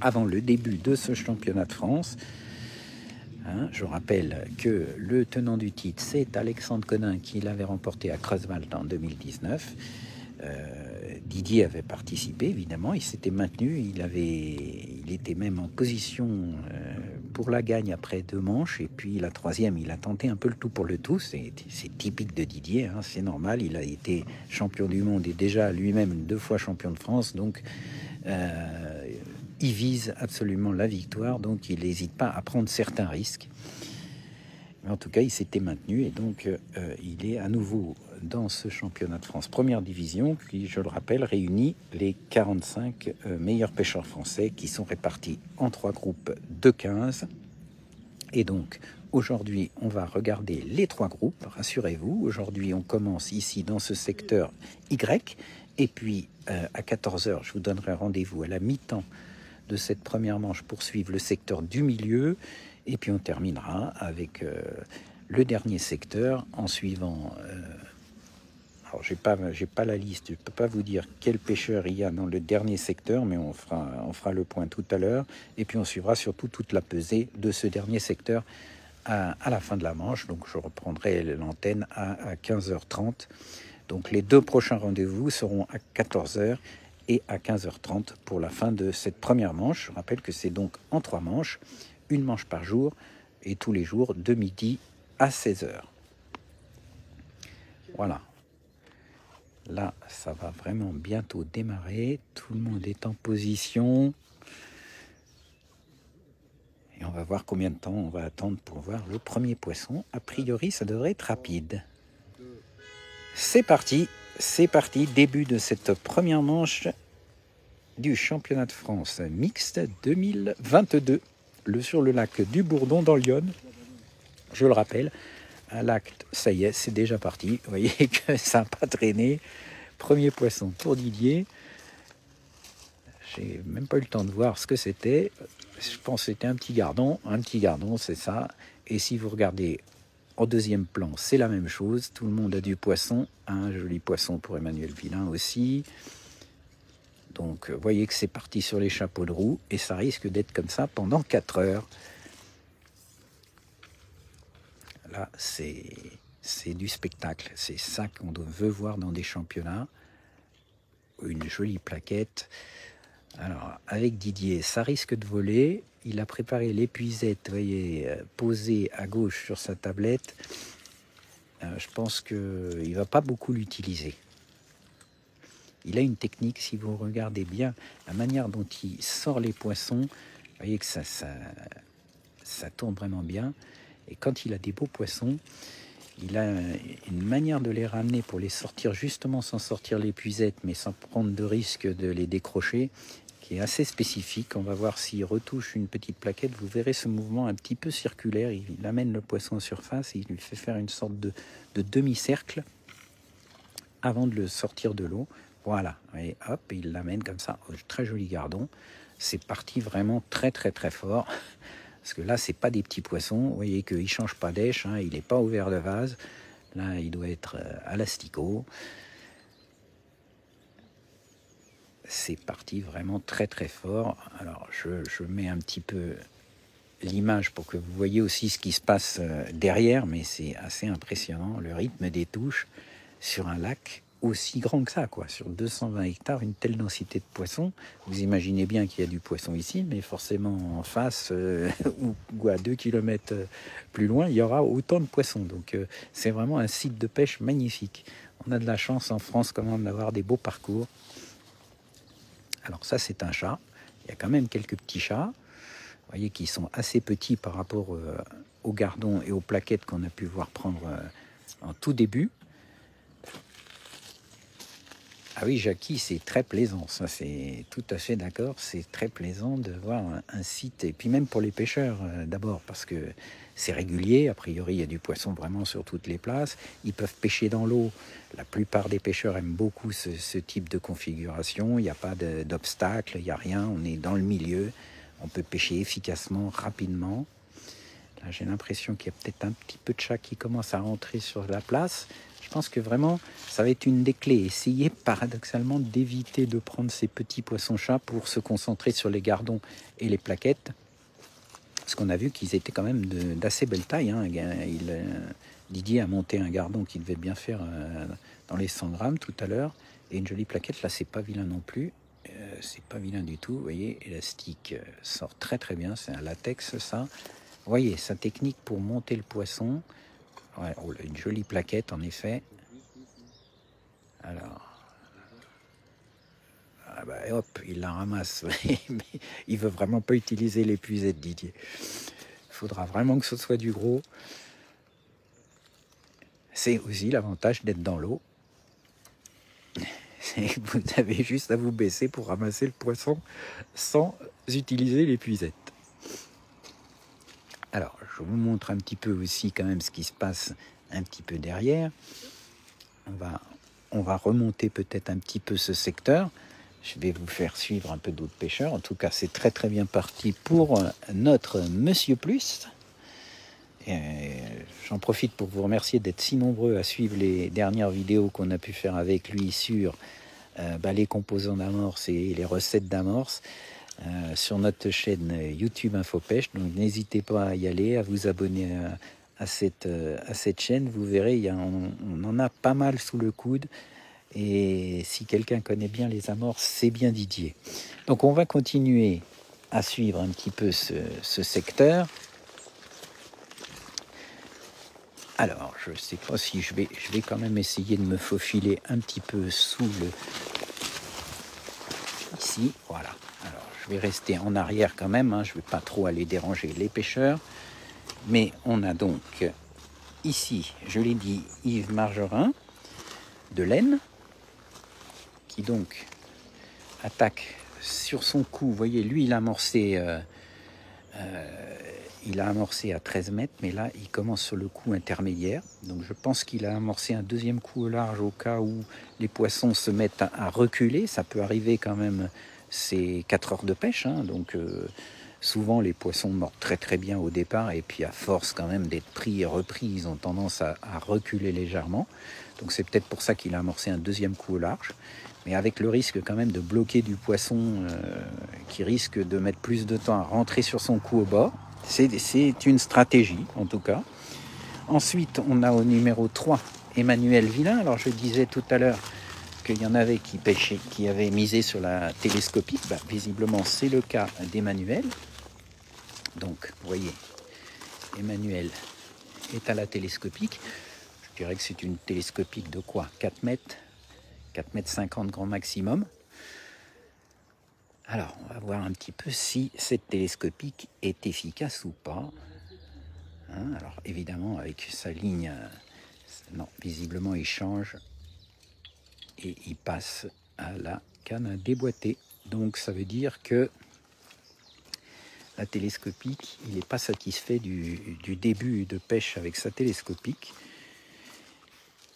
avant le début de ce championnat de France. Hein, je rappelle que le tenant du titre, c'est Alexandre Conin, qui l'avait remporté à Creuswald en 2019. Didier avait participé, évidemment, il s'était maintenu, il était même en position pour la gagne après 2 manches, et puis la 3e, il a tenté un peu le tout pour le tout. C'est typique de Didier, hein, c'est normal, il a été champion du monde et déjà lui-même 2 fois champion de France, donc il vise absolument la victoire, donc il n'hésite pas à prendre certains risques. Mais en tout cas, il s'était maintenu et donc il est à nouveau dans ce championnat de France première division qui, je le rappelle, réunit les 45 meilleurs pêcheurs français qui sont répartis en 3 groupes de 15. Et donc, aujourd'hui, on va regarder les 3 groupes, rassurez-vous. Aujourd'hui, on commence ici dans ce secteur Y. Et puis, à 14 h, je vous donnerai rendez-vous à la mi-temps de cette première manche pour suivre le secteur du milieu. Et puis, on terminera avec le dernier secteur en suivant... alors, j'ai pas la liste, je ne peux pas vous dire quel pêcheur il y a dans le dernier secteur, mais on fera le point tout à l'heure. Et puis, on suivra surtout toute la pesée de ce dernier secteur à la fin de la manche. Donc, je reprendrai l'antenne à 15h30. Donc, les 2 prochains rendez-vous seront à 14h et à 15h30 pour la fin de cette première manche. Je rappelle que c'est donc en 3 manches, une manche par jour et tous les jours de midi à 16h. Voilà. Là, ça va vraiment bientôt démarrer. Tout le monde est en position. Et on va voir combien de temps on va attendre pour voir le premier poisson. A priori, ça devrait être rapide. C'est parti. C'est parti. Début de cette première manche du championnat de France mixte 2022. Sur le lac du Bourdon dans l'Yonne. Je le rappelle, un lac, ça y est, c'est déjà parti. Vous voyez que ça n'a pas traîné. Premier poisson pour Didier. J'ai même pas eu le temps de voir ce que c'était. Je pense que c'était un petit gardon. Un petit gardon, c'est ça. Et si vous regardez en deuxième plan, c'est la même chose. Tout le monde a du poisson. Un joli poisson pour Emmanuel Villain aussi. Donc, vous voyez que c'est parti sur les chapeaux de roue. Et ça risque d'être comme ça pendant 4 heures. Là, c'est du spectacle. C'est ça qu'on veut voir dans des championnats. Une jolie plaquette. Alors, avec Didier, ça risque de voler. Il a préparé l'épuisette, vous voyez, posée à gauche sur sa tablette. Je pense qu'il ne va pas beaucoup l'utiliser. Il a une technique, si vous regardez bien, la manière dont il sort les poissons, vous voyez que ça tourne vraiment bien. Et quand il a des beaux poissons, il a une manière de les ramener pour les sortir justement sans sortir l'épuisette, mais sans prendre de risque de les décrocher, qui est assez spécifique. On va voir s'il retouche une petite plaquette. Vous verrez ce mouvement un petit peu circulaire. Il amène le poisson en surface et il lui fait faire une sorte de demi-cercle avant de le sortir de l'eau. Voilà, et hop, il l'amène comme ça. Très joli gardon. C'est parti vraiment très très très fort. Parce que là, c'est pas des petits poissons. Vous voyez qu'il ne change pas d'èche, hein, il n'est pas ouvert de vase. Là, il doit être à l'asticot. C'est parti vraiment très très fort. Alors, je mets un petit peu l'image pour que vous voyez aussi ce qui se passe derrière, mais c'est assez impressionnant, le rythme des touches sur un lac aussi grand que ça, quoi. Sur 220 hectares, une telle densité de poissons. Vous imaginez bien qu'il y a du poisson ici, mais forcément en face ou à 2 km plus loin, il y aura autant de poissons. Donc c'est vraiment un site de pêche magnifique. On a de la chance en France quand même d'avoir des beaux parcours. Alors ça, c'est un chat. Il y a quand même quelques petits chats. Vous voyez qu'ils sont assez petits par rapport aux gardons et aux plaquettes qu'on a pu voir prendre en tout début. Ah oui, Jackie, c'est très plaisant, ça c'est tout à fait d'accord, c'est très plaisant de voir un site, et puis même pour les pêcheurs d'abord, parce que c'est régulier, a priori il y a du poisson vraiment sur toutes les places, ils peuvent pêcher dans l'eau, la plupart des pêcheurs aiment beaucoup ce type de configuration, il n'y a pas d'obstacle, il n'y a rien, on est dans le milieu, on peut pêcher efficacement, rapidement. Là j'ai l'impression qu'il y a peut-être un petit peu de chat qui commence à rentrer sur la place. Je pense que vraiment, ça va être une des clés. Essayez paradoxalement d'éviter de prendre ces petits poissons-chats pour se concentrer sur les gardons et les plaquettes. Parce qu'on a vu qu'ils étaient quand même d'assez belle taille. Hein. Didier a monté un gardon qui devait bien faire dans les 100 grammes tout à l'heure. Et une jolie plaquette, là, c'est pas vilain non plus. C'est pas vilain du tout. Vous voyez, élastique sort très très bien. C'est un latex, ça. Vous voyez, sa technique pour monter le poisson. Ouais, une jolie plaquette en effet. Alors, Ah bah, hop, il la ramasse. Mais il veut vraiment pas utiliser l'épuisette, Didier. Il faudra vraiment que ce soit du gros. C'est aussi l'avantage d'être dans l'eau. Vous avez juste à vous baisser pour ramasser le poisson sans utiliser l'épuisette. Alors, je vous montre un petit peu aussi quand même ce qui se passe un petit peu derrière. On va remonter peut-être un petit peu ce secteur. Je vais vous faire suivre un peu d'autres pêcheurs. En tout cas, c'est très très bien parti pour notre Monsieur Plus. J'en profite pour vous remercier d'être si nombreux à suivre les dernières vidéos qu'on a pu faire avec lui sur les composants d'amorce et les recettes d'amorce sur notre chaîne YouTube Infopêche. Donc n'hésitez pas à y aller, à vous abonner à cette chaîne. Vous verrez, on en a pas mal sous le coude. Et si quelqu'un connaît bien les amorces, c'est bien Didier. Donc on va continuer à suivre un petit peu ce secteur. Alors, je ne sais pas si je vais quand même essayer de me faufiler un petit peu sous le... Ici, voilà. Alors, je vais rester en arrière quand même, je ne vais pas trop aller déranger les pêcheurs. Mais on a donc ici, je l'ai dit, Yves Margerin de l'Aisne, qui donc attaque sur son coup. Vous voyez, lui, il a amorcé à 13 mètres, mais là, il commence sur le coup intermédiaire. Donc, je pense qu'il a amorcé un deuxième coup au large au cas où les poissons se mettent à reculer. Ça peut arriver quand même, c'est 4 heures de pêche. Donc, souvent, les poissons mordent très très bien au départ. Et puis, à force quand même d'être pris et repris, ils ont tendance à reculer légèrement. Donc, c'est peut-être pour ça qu'il a amorcé un deuxième coup au large. Mais avec le risque quand même de bloquer du poisson qui risque de mettre plus de temps à rentrer sur son coup au bord. C'est une stratégie, en tout cas. Ensuite, on a au numéro 3, Emmanuel Villain. Alors, je disais tout à l'heure qu'il y en avait qui pêchaient, qui avaient misé sur la télescopique. Visiblement, c'est le cas d'Emmanuel. Donc, vous voyez, Emmanuel est à la télescopique. Je dirais que c'est une télescopique de quoi? 4 mètres 4,50 m grand maximum. Alors, on va voir un petit peu si cette télescopique est efficace ou pas. Alors, évidemment, avec sa ligne, non, visiblement, il change et il passe à la canne à déboîter. Donc, ça veut dire que la télescopique, il n'est pas satisfait du début de pêche avec sa télescopique.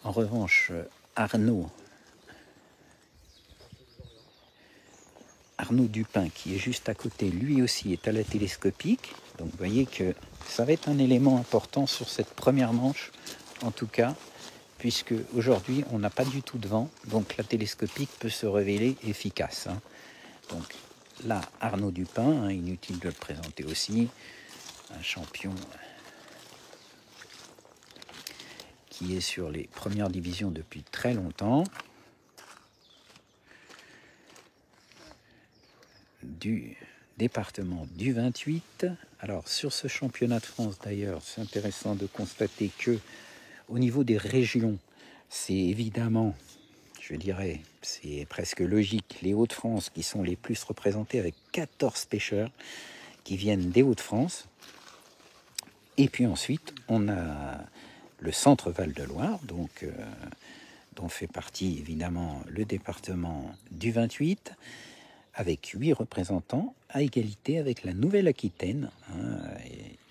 En revanche, Arnaud Dupin, qui est juste à côté, lui aussi est à la télescopique. Donc vous voyez que ça va être un élément important sur cette première manche, en tout cas, puisque aujourd'hui on n'a pas du tout de vent, donc la télescopique peut se révéler efficace. Donc là, Arnaud Dupin, inutile de le présenter aussi, un champion qui est sur les premières divisions depuis très longtemps. Du département du 28. Alors sur ce championnat de France d'ailleurs, c'est intéressant de constater que au niveau des régions, c'est évidemment, je dirais, c'est presque logique, les Hauts-de-France qui sont les plus représentés avec 14 pêcheurs qui viennent des Hauts-de-France. Et puis ensuite, on a le centre Val-de-Loire, donc dont fait partie évidemment le département du 28, avec 8 représentants, à égalité avec la Nouvelle-Aquitaine,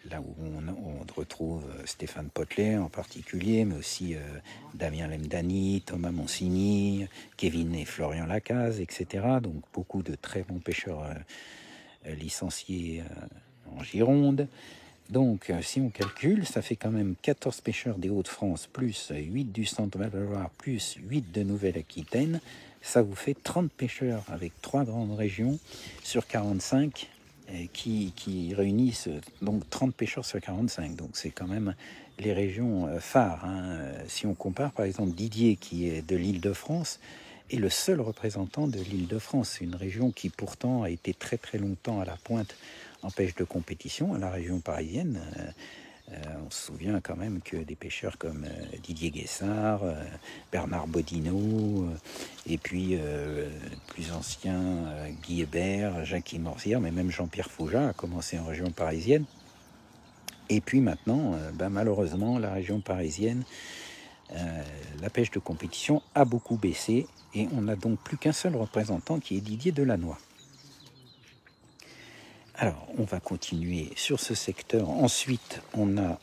là où on retrouve Stéphane Potelet en particulier, mais aussi Damien Lemdani, Thomas Monsigny, Kevin et Florian Lacaze, etc. Donc beaucoup de très bons pêcheurs licenciés en Gironde. Donc, si on calcule, ça fait quand même 14 pêcheurs des Hauts-de-France, plus 8 du centre Val-de-Loire, plus 8 de Nouvelle-Aquitaine. Ça vous fait 30 pêcheurs avec 3 grandes régions sur 45 qui réunissent donc 30 pêcheurs sur 45. Donc, c'est quand même les régions phares. Si on compare, par exemple, Didier, qui est de l'Île-de-France, est le seul représentant de l'Île-de-France. C'est une région qui, pourtant, a été très très longtemps à la pointe en pêche de compétition, à la région parisienne. On se souvient quand même que des pêcheurs comme Didier Guessard, Bernard Bodino, et puis plus anciens, Guy Hébert, Jacques Morzière, mais même Jean-Pierre Foujas a commencé en région parisienne. Et puis maintenant, malheureusement, la région parisienne, la pêche de compétition a beaucoup baissé, et on n'a donc plus qu'un seul représentant qui est Didier Delannoy. Alors, on va continuer sur ce secteur. Ensuite, on a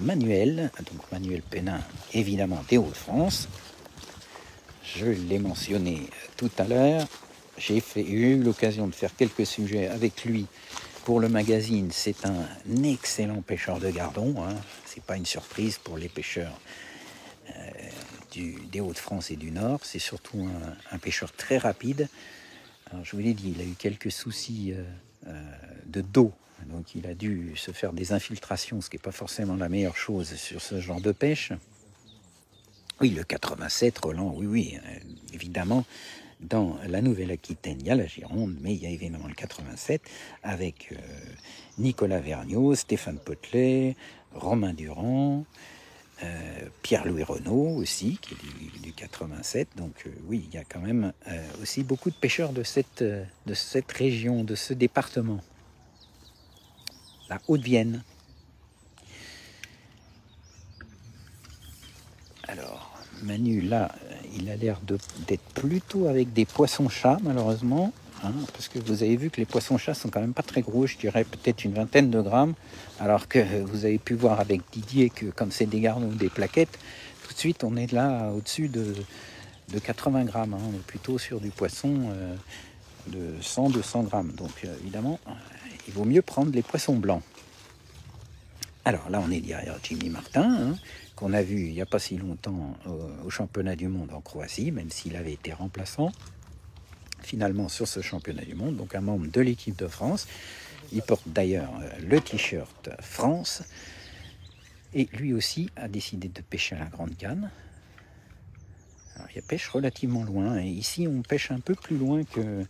Manuel, donc Manuel Pénin, évidemment des Hauts-de-France. Je l'ai mentionné tout à l'heure. J'ai eu l'occasion de faire quelques sujets avec lui pour le magazine. C'est un excellent pêcheur de gardons. Ce n'est pas une surprise pour les pêcheurs des Hauts-de-France et du Nord. C'est surtout un pêcheur très rapide. Alors, je vous l'ai dit, il a eu quelques soucis de dos, donc il a dû se faire des infiltrations, ce qui n'est pas forcément la meilleure chose sur ce genre de pêche. Oui, le 87, Roland, oui, évidemment, dans la Nouvelle-Aquitaine, il y a la Gironde, mais il y a évidemment le 87, avec Nicolas Vergniaud, Stéphane Potelet, Romain Durand, Pierre-Louis Renaud aussi, qui est du 87. Donc oui, il y a quand même aussi beaucoup de pêcheurs de cette région, de ce département. La Haute-Vienne. Alors, Manu, là, il a l'air d'être plutôt avec des poissons-chats, malheureusement. Parce que vous avez vu que les poissons-chats sont quand même pas très gros, je dirais peut-être une vingtaine de grammes, alors que vous avez pu voir avec Didier que comme c'est des gardons ou des plaquettes, tout de suite on est là au-dessus de 80 grammes. On est plutôt sur du poisson de 100-200 grammes. Donc évidemment, il vaut mieux prendre les poissons blancs. Alors là, on est derrière Jimmy Martin, qu'on a vu il n'y a pas si longtemps au championnat du monde en Croatie, même s'il avait été remplaçant finalement sur ce championnat du monde, donc un membre de l'équipe de France. Il porte d'ailleurs le t-shirt France, et lui aussi a décidé de pêcher à la grande canne. Alors, il pêche relativement loin, et ici on pêche un peu plus loin que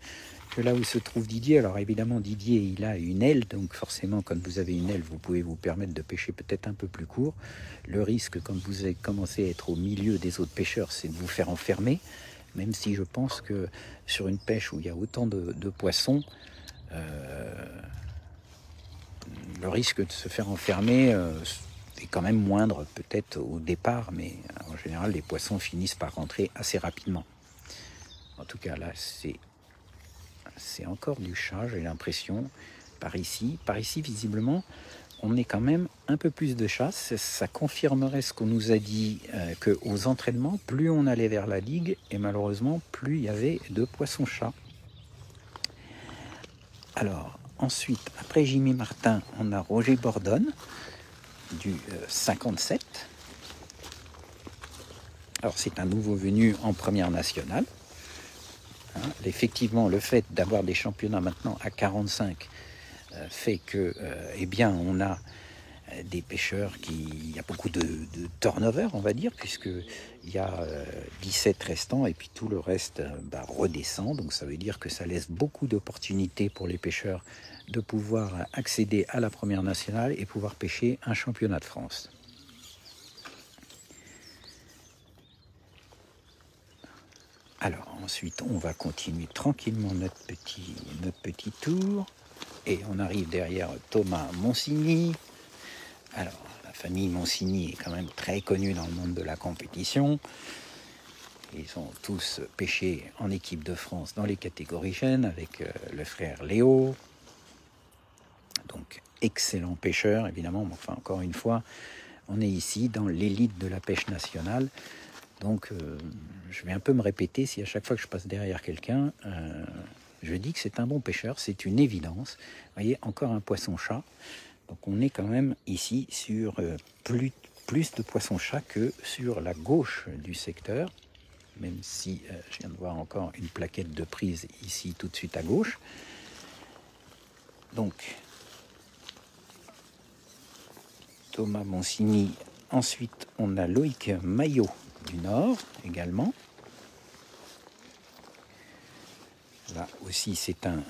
là où se trouve Didier. Alors évidemment Didier il a une aile, donc forcément quand vous avez une aile vous pouvez vous permettre de pêcher peut-être un peu plus court. Le risque quand vous avez commencé à être au milieu des autres pêcheurs, c'est de vous faire enfermer, même si je pense que sur une pêche où il y a autant de poissons, le risque de se faire enfermer est quand même moindre peut-être au départ, mais en général les poissons finissent par rentrer assez rapidement. En tout cas là c'est encore du chat, j'ai l'impression, par ici. Par ici, visiblement, on est quand même un peu plus de chasse. Ça confirmerait ce qu'on nous a dit, qu'aux entraînements, plus on allait vers la ligue, et malheureusement, plus il y avait de poissons-chats. Alors, ensuite, après Jimmy Martin, on a Roger Bordonne, du 57. Alors, c'est un nouveau venu en première nationale. Effectivement, le fait d'avoir des championnats maintenant à 45 fait que, on a des pêcheurs il y a beaucoup de turnover, on va dire, puisqu'il y a 17 restants et puis tout le reste redescend. Donc ça veut dire que ça laisse beaucoup d'opportunités pour les pêcheurs de pouvoir accéder à la première nationale et pouvoir pêcher un championnat de France. Alors ensuite, on va continuer tranquillement notre petit tour. Et on arrive derrière Thomas Monsigny. Alors, la famille Monsigny est quand même très connue dans le monde de la compétition. Ils ont tous pêché en équipe de France dans les catégories jeunes avec le frère Léo. Donc, excellent pêcheur, évidemment. Mais enfin, encore une fois, on est ici dans l'élite de la pêche nationale. Donc, je vais un peu me répéter si à chaque fois que je passe derrière quelqu'un, je dis que c'est un bon pêcheur, c'est une évidence. Vous voyez, encore un poisson-chat. Donc, on est quand même ici sur plus de poissons-chats que sur la gauche du secteur, même si je viens de voir encore une plaquette de prise ici tout de suite à gauche. Donc, Thomas Monsigny. Ensuite, on a Loïc Maillot du Nord également. Là aussi, c'est un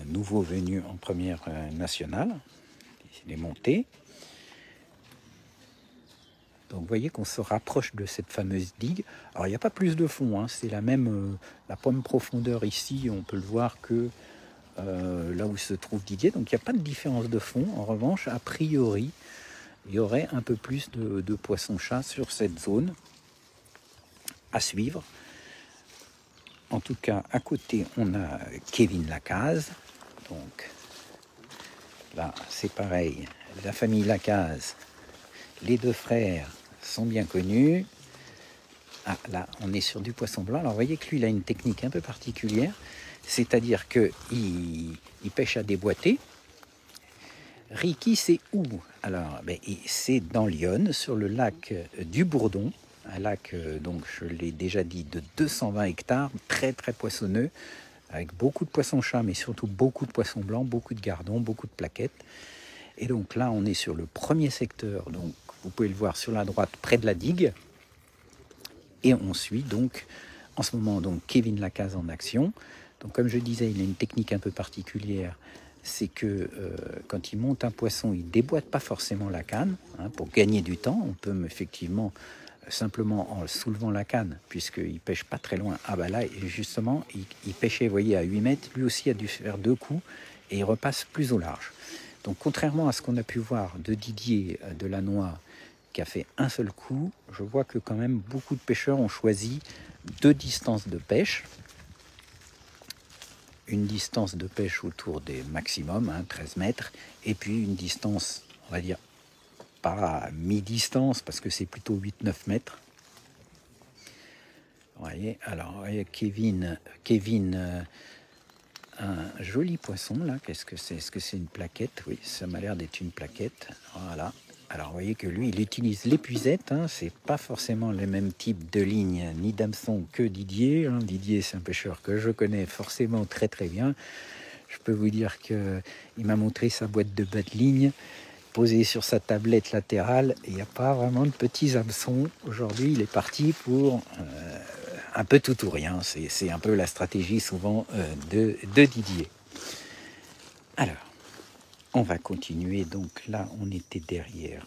nouveau venu en première nationale. Il est monté. Donc vous voyez qu'on se rapproche de cette fameuse digue. Alors il n'y a pas plus de fond, hein, c'est la même profondeur ici, on peut le voir que là où se trouve Didier. Donc il n'y a pas de différence de fond. En revanche, a priori, il y aurait un peu plus de poissons-chats sur cette zone à suivre. En tout cas, à côté, on a Kevin Lacaze. Donc là, c'est pareil. La famille Lacaze, les deux frères sont bien connus. Ah, là, on est sur du poisson blanc. Alors, vous voyez que lui, il a une technique un peu particulière. C'est-à-dire qu'il pêche à déboîter. Ricky, c'est où? Alors, c'est dans l'Yonne, sur le lac du Bourdon. Un lac, donc je l'ai déjà dit, de 220 hectares, très très poissonneux, avec beaucoup de poissons-chats, mais surtout beaucoup de poissons blancs, beaucoup de gardons, beaucoup de plaquettes. Et donc là, on est sur le premier secteur, donc vous pouvez le voir sur la droite, près de la digue. Et on suit donc, en ce moment, donc Kevin Lacaze en action. Donc comme je disais, il a une technique un peu particulière, c'est que quand il monte un poisson, il ne déboîte pas forcément la canne, hein, pour gagner du temps. On peut effectivement, simplement en soulevant la canne, puisqu'il ne pêche pas très loin. Ah bah là, justement, il pêchait, vous voyez, à 8 mètres, lui aussi a dû faire 2 coups, et il repasse plus au large. Donc contrairement à ce qu'on a pu voir de Didier Delannoy, qui a fait un seul coup, je vois que quand même beaucoup de pêcheurs ont choisi 2 distances de pêche. Une distance de pêche autour des maximums, 13 mètres, et puis une distance, on va dire, pas mi-distance, parce que c'est plutôt 8-9 mètres. Vous voyez, alors, vous voyez, Kevin, un joli poisson, là, qu'est-ce que c'est? Est-ce que c'est une plaquette? Oui, ça m'a l'air d'être une plaquette, voilà. Alors, vous voyez que lui, il utilise l'épuisette, hein, c'est pas forcément le même type de ligne ni d'hameçon que Didier. Hein. Didier, c'est un pêcheur que je connais forcément très très bien. Je peux vous dire qu'il m'a montré sa boîte de bas de ligne posée sur sa tablette latérale. Il n'y a pas vraiment de petits hameçons. Aujourd'hui, il est parti pour un peu tout ou rien. C'est un peu la stratégie souvent de Didier. Alors, on va continuer. Donc là, on était derrière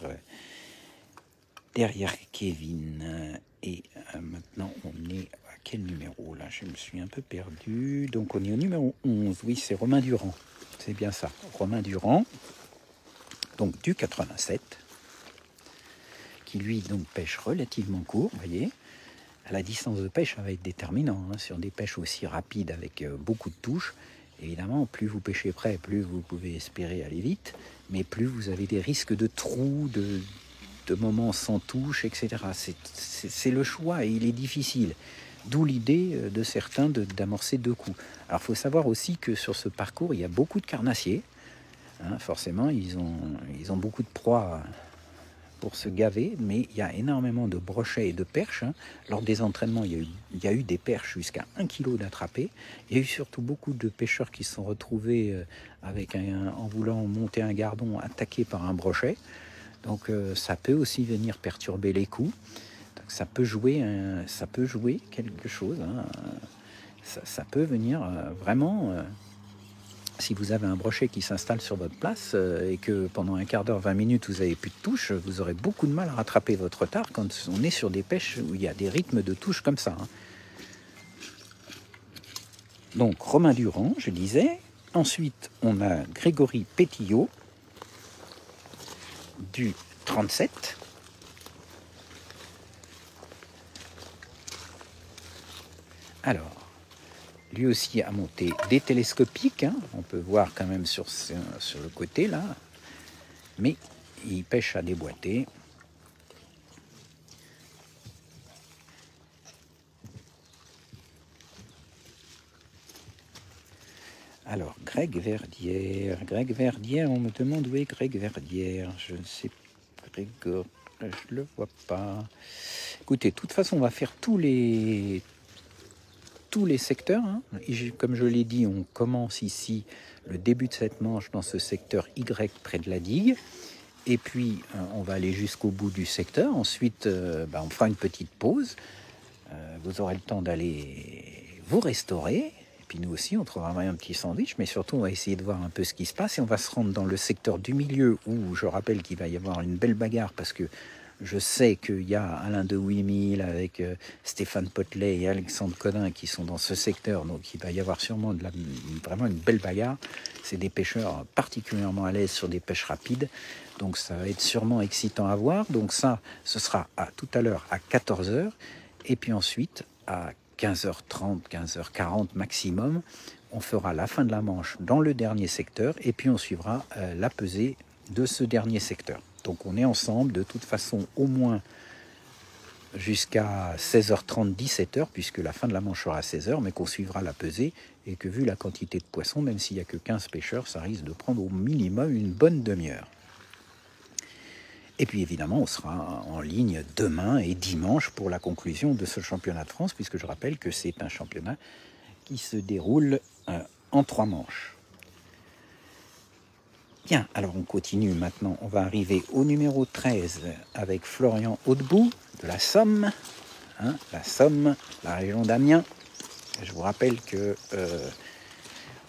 Kevin. Et maintenant, on est à quel numéro? Là, je me suis un peu perdu. Donc, on est au numéro 11. Oui, c'est Romain Durand. C'est bien ça. Romain Durand, donc du 87, qui lui, donc, pêche relativement court, vous voyez. À la distance de pêche, ça va être déterminant. Hein, sur des pêches aussi rapides avec beaucoup de touches. Évidemment, plus vous pêchez près, plus vous pouvez espérer aller vite, mais plus vous avez des risques de trous, de moments sans touche, etc. C'est le choix et il est difficile. D'où l'idée de certains d'amorcer 2 coups. Alors, il faut savoir aussi que sur ce parcours, il y a beaucoup de carnassiers. Hein, forcément, ils ont beaucoup de proies pour se gaver, mais il y a énormément de brochets et de perches. Hein. Lors des entraînements, il y a eu des perches jusqu'à 1 kg d'attrapés. Il y a eu surtout beaucoup de pêcheurs qui se sont retrouvés en voulant monter un gardon attaqué par un brochet. Donc ça peut aussi venir perturber les coups. Donc, ça peut jouer quelque chose. Hein. Ça peut venir vraiment... si vous avez un brochet qui s'installe sur votre place et que pendant un quart d'heure, 20 minutes, vous n'avez plus de touche, vous aurez beaucoup de mal à rattraper votre retard quand on est sur des pêches où il y a des rythmes de touche comme ça. Hein. Donc, Romain Durand, je disais. Ensuite, on a Grégory Pétillot, du 37. Alors, lui aussi a monté des télescopiques, hein. On peut voir quand même sur le côté là, mais il pêche à déboîter. Alors, Greg Verdière, on me demande où est Greg Verdière, je ne sais pas, je le vois pas. Écoutez, de toute façon, on va faire tous les secteurs. Hein. Comme je l'ai dit, on commence ici le début de cette manche dans ce secteur Y près de la digue. Et puis, on va aller jusqu'au bout du secteur. Ensuite, on fera une petite pause. Vous aurez le temps d'aller vous restaurer. Et puis nous aussi, on trouvera un petit sandwich. Mais surtout, on va essayer de voir un peu ce qui se passe. Et on va se rendre dans le secteur du milieu où je rappelle qu'il va y avoir une belle bagarre parce que Je sais qu'il y a Alain de Wimille avec Stéphane Potelet et Alexandre Codin qui sont dans ce secteur, donc il va y avoir sûrement vraiment une belle bagarre. C'est des pêcheurs particulièrement à l'aise sur des pêches rapides, donc ça va être sûrement excitant à voir. Donc ça, ce sera tout à l'heure à 14h, et puis ensuite à 15h30, 15h40 maximum, on fera la fin de la manche dans le dernier secteur, et puis on suivra la pesée de ce dernier secteur. Donc on est ensemble de toute façon au moins jusqu'à 16h30, 17h, puisque la fin de la manche sera à 16h, mais qu'on suivra la pesée, et que vu la quantité de poissons, même s'il n'y a que 15 pêcheurs, ça risque de prendre au minimum une bonne demi-heure. Et puis évidemment, on sera en ligne demain et dimanche pour la conclusion de ce championnat de France, puisque je rappelle que c'est un championnat qui se déroule en 3 manches. Bien, alors on continue maintenant. On va arriver au numéro 13 avec Florian Hautebout de la Somme. La Somme, la région d'Amiens. Je vous rappelle que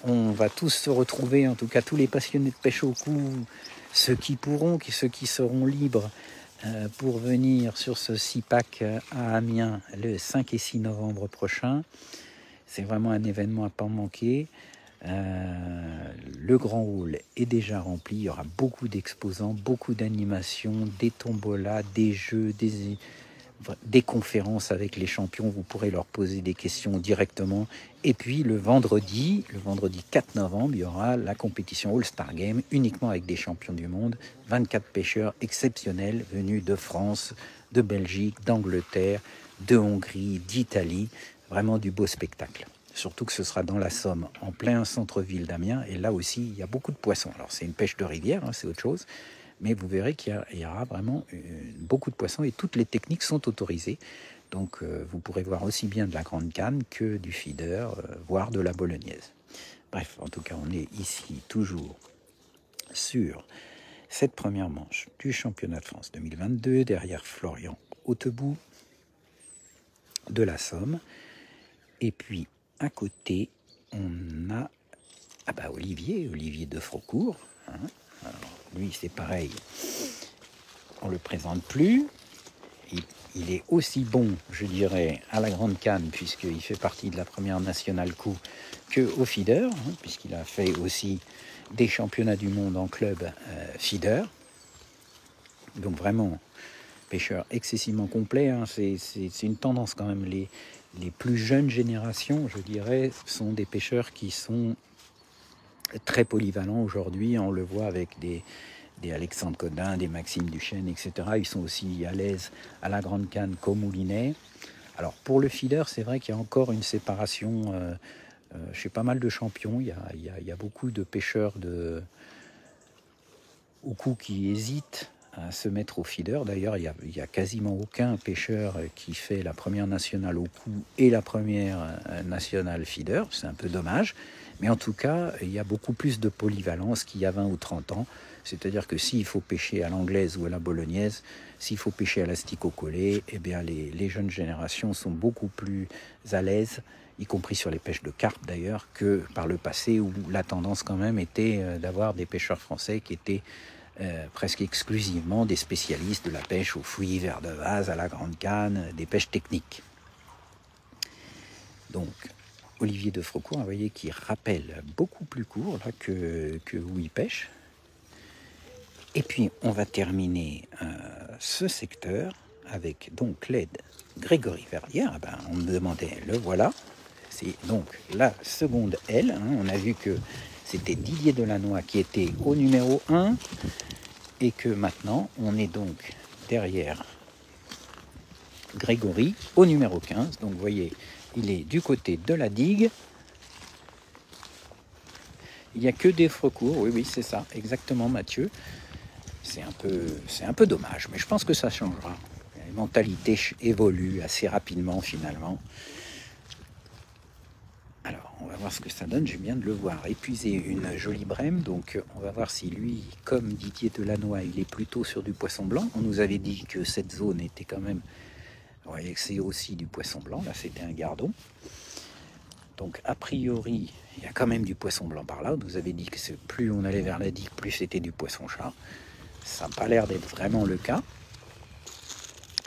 on va tous se retrouver, en tout cas tous les passionnés de pêche au cou, ceux qui pourront, ceux qui seront libres pour venir sur ce SIPAC à Amiens le 5 et 6 novembre prochain. C'est vraiment un événement à ne pas manquer. Le grand hall est déjà rempli, il y aura beaucoup d'exposants, beaucoup d'animations, des tombolas, des jeux, des conférences avec les champions, vous pourrez leur poser des questions directement. Et puis le vendredi 4 novembre, il y aura la compétition All-Star Game, uniquement avec des champions du monde, 24 pêcheurs exceptionnels venus de France, de Belgique, d'Angleterre, de Hongrie, d'Italie, vraiment du beau spectacle. Surtout que ce sera dans la Somme, en plein centre-ville d'Amiens, et là aussi, il y a beaucoup de poissons. Alors c'est une pêche de rivière, c'est autre chose, mais vous verrez qu'il y aura vraiment beaucoup de poissons, et toutes les techniques sont autorisées. Donc vous pourrez voir aussi bien de la grande canne que du feeder, voire de la bolognaise. Bref, en tout cas, on est ici toujours sur cette première manche du championnat de France 2022, derrière Florian Hautebout de la Somme, et puis à côté, on a Olivier de Frocourt. Alors, lui, c'est pareil, on ne le présente plus. Il est aussi bon, je dirais, à la grande canne, puisqu'il fait partie de la première nationale coup, qu'au feeder, puisqu'il a fait aussi des championnats du monde en club feeder. Donc vraiment, pêcheur excessivement complet. C'est une tendance quand même. Les plus jeunes générations, je dirais, sont des pêcheurs qui sont très polyvalents aujourd'hui. On le voit avec des Alexandre Codin, des Maxime Duchesne, etc. Ils sont aussi à l'aise à la grande canne qu'au moulinet. Alors pour le feeder, c'est vrai qu'il y a encore une séparation chez pas mal de champions. Il y a beaucoup de pêcheurs au cou qui hésitent à se mettre au feeder. D'ailleurs, il y a quasiment aucun pêcheur qui fait la première nationale au cou et la première nationale feeder. C'est un peu dommage. Mais en tout cas, il y a beaucoup plus de polyvalence qu'il y a 20 ou 30 ans. C'est-à-dire que s'il faut pêcher à l'anglaise ou à la bolognaise, s'il faut pêcher à l'astic au collet, eh bien les jeunes générations sont beaucoup plus à l'aise, y compris sur les pêches de carpe d'ailleurs, que par le passé où la tendance quand même était d'avoir des pêcheurs français qui étaient presque exclusivement des spécialistes de la pêche aux fruits, vers de vase, à la grande canne, des pêches techniques. Donc, Olivier de Frocourt, vous voyez, qui rappelle beaucoup plus court là, que où il pêche. Et puis, on va terminer ce secteur avec donc l'aide Grégory Verdière. On me demandait, le voilà. C'est donc la seconde aile. On a vu que c'était Didier Delannoy qui était au numéro 1 et que maintenant, on est donc derrière Grégory au numéro 15. Donc, vous voyez, il est du côté de la digue. Il n'y a que des Frocourt. Oui, c'est ça, exactement, Mathieu. C'est un peu dommage, mais je pense que ça changera. Les mentalités évoluent assez rapidement, finalement. Alors, on va voir ce que ça donne. Je viens de le voir épuiser une jolie brème. Donc, on va voir si lui, comme Didier Delannoy, il est plutôt sur du poisson blanc. On nous avait dit que cette zone était quand même... Vous voyez que c'est aussi du poisson blanc. Là, c'était un gardon. Donc, a priori, il y a quand même du poisson blanc par là. On nous avait dit que plus on allait vers la digue, plus c'était du poisson-chat. Ça n'a pas l'air d'être vraiment le cas.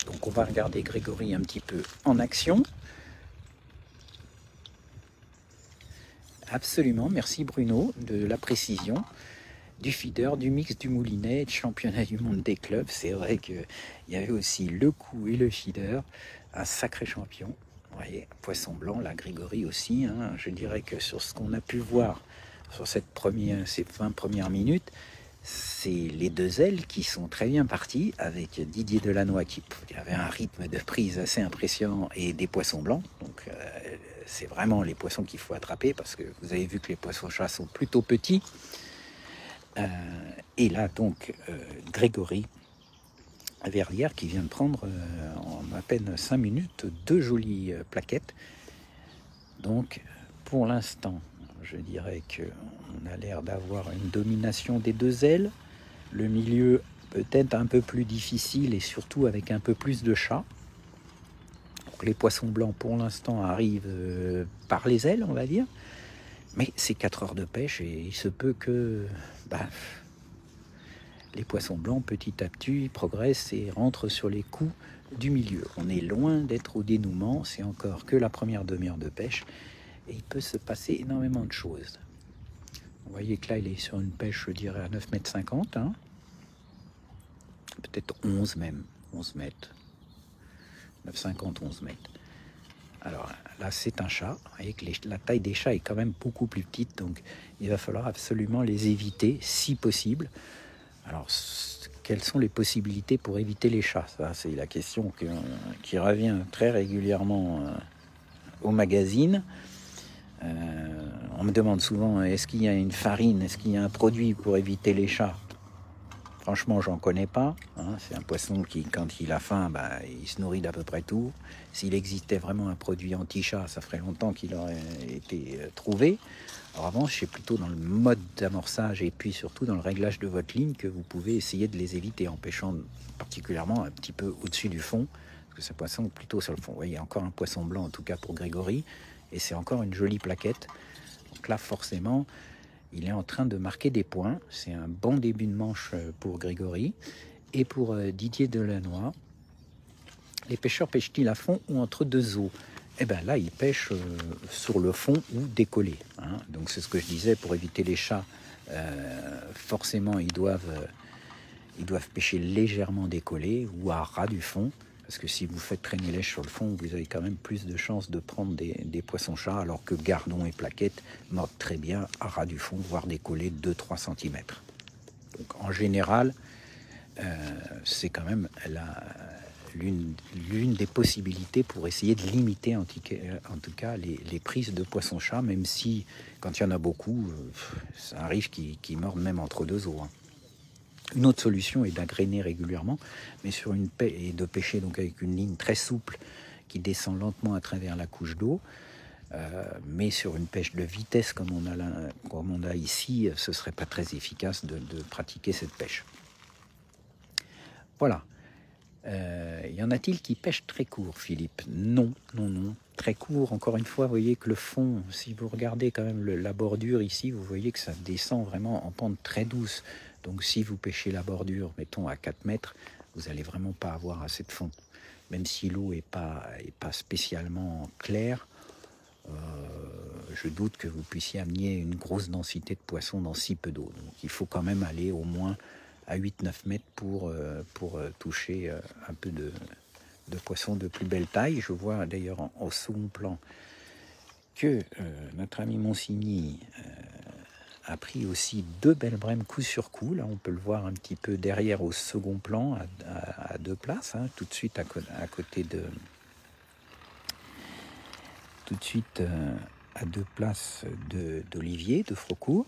Donc on va regarder Grégory un petit peu en action. Absolument, merci Bruno de la précision. Du feeder, du mix, du moulinet, du championnat du monde des clubs. C'est vrai qu'il y avait aussi le coup et le feeder. Un sacré champion. Vous voyez, poisson blanc, là, Grégory aussi. Hein. Je dirais que sur ce qu'on a pu voir sur ces 20 premières minutes, c'est les deux ailes qui sont très bien parties, avec Didier Delannoy qui avait un rythme de prise assez impressionnant et des poissons blancs. Donc c'est vraiment les poissons qu'il faut attraper, parce que vous avez vu que les poissons-chats sont plutôt petits. Et là donc Grégory Verlière qui vient de prendre en à peine 5 minutes 2 jolies plaquettes. Donc pour l'instant je dirais qu'on a l'air d'avoir une domination des deux ailes. Le milieu peut-être un peu plus difficile et surtout avec un peu plus de chat. Donc les poissons blancs pour l'instant arrivent par les ailes, on va dire. Mais c'est 4 heures de pêche et il se peut que les poissons blancs petit à petit progressent et rentrent sur les coups du milieu. On est loin d'être au dénouement, c'est encore que la première demi-heure de pêche et il peut se passer énormément de choses. Vous voyez que là il est sur une pêche, je dirais à 9,50 m, hein. Peut-être 11 même, 11 mètres, 9,50, 11 mètres. Alors là c'est un chat, vous voyez que la taille des chats est quand même beaucoup plus petite, donc il va falloir absolument les éviter si possible. Alors quelles sont les possibilités pour éviter les chats? Ça c'est la question qui revient très régulièrement au magazine. On me demande souvent, est-ce qu'il y a une farine, est-ce qu'il y a un produit pour éviter les chats? Franchement, j'en connais pas. Hein. C'est un poisson qui, quand il a faim, il se nourrit d'à peu près tout. S'il existait vraiment un produit anti-chat, ça ferait longtemps qu'il aurait été trouvé. En revanche, c'est plutôt dans le mode d'amorçage et puis surtout dans le réglage de votre ligne que vous pouvez essayer de les éviter en pêchant particulièrement un petit peu au-dessus du fond, parce que c'est un poisson plutôt sur le fond. Vous voyez, encore un poisson blanc en tout cas pour Grégory, et c'est encore une jolie plaquette. Donc là, forcément, il est en train de marquer des points. C'est un bon début de manche pour Grégory. Et pour Didier Delannoy, les pêcheurs pêchent-ils à fond ou entre deux eaux? Eh bien là, ils pêchent sur le fond ou décollé. Hein. Donc c'est ce que je disais, pour éviter les chats, forcément ils doivent pêcher légèrement décollé ou à ras du fond. Parce que si vous faites traîner lèche sur le fond, vous avez quand même plus de chances de prendre des poissons-chats, alors que gardons et plaquettes mordent très bien à ras du fond, voire décollés 2-3 cm. Donc en général, c'est quand même l'une des possibilités pour essayer de limiter en tout cas les prises de poissons-chats, même si quand il y en a beaucoup, ça arrive qu'ils mordent même entre deux eaux. Hein. Une autre solution est d'agréner régulièrement, mais sur une et de pêcher donc avec une ligne très souple qui descend lentement à travers la couche d'eau. Mais sur une pêche de vitesse comme on a ici, ce serait pas très efficace de pratiquer cette pêche. Voilà. Y en a-t-il qui pêchent très court, Philippe? Non. Très court, encore une fois, vous voyez que le fond, si vous regardez quand même la bordure ici, vous voyez que ça descend vraiment en pente très douce. Donc si vous pêchez la bordure, mettons à 4 mètres, vous n'allez vraiment pas avoir assez de fond. Même si l'eau n'est pas spécialement claire, je doute que vous puissiez amener une grosse densité de poissons dans si peu d'eau. Donc il faut quand même aller au moins à 8-9 mètres pour toucher un peu de poissons de plus belle taille. Je vois d'ailleurs au second plan que notre ami Monsigny a pris aussi 2 belles brèmes coup sur coup. Là, on peut le voir un petit peu derrière au second plan, à 2 places, hein, tout de suite à côté de... Tout de suite à 2 places d'Olivier, de Frocourt.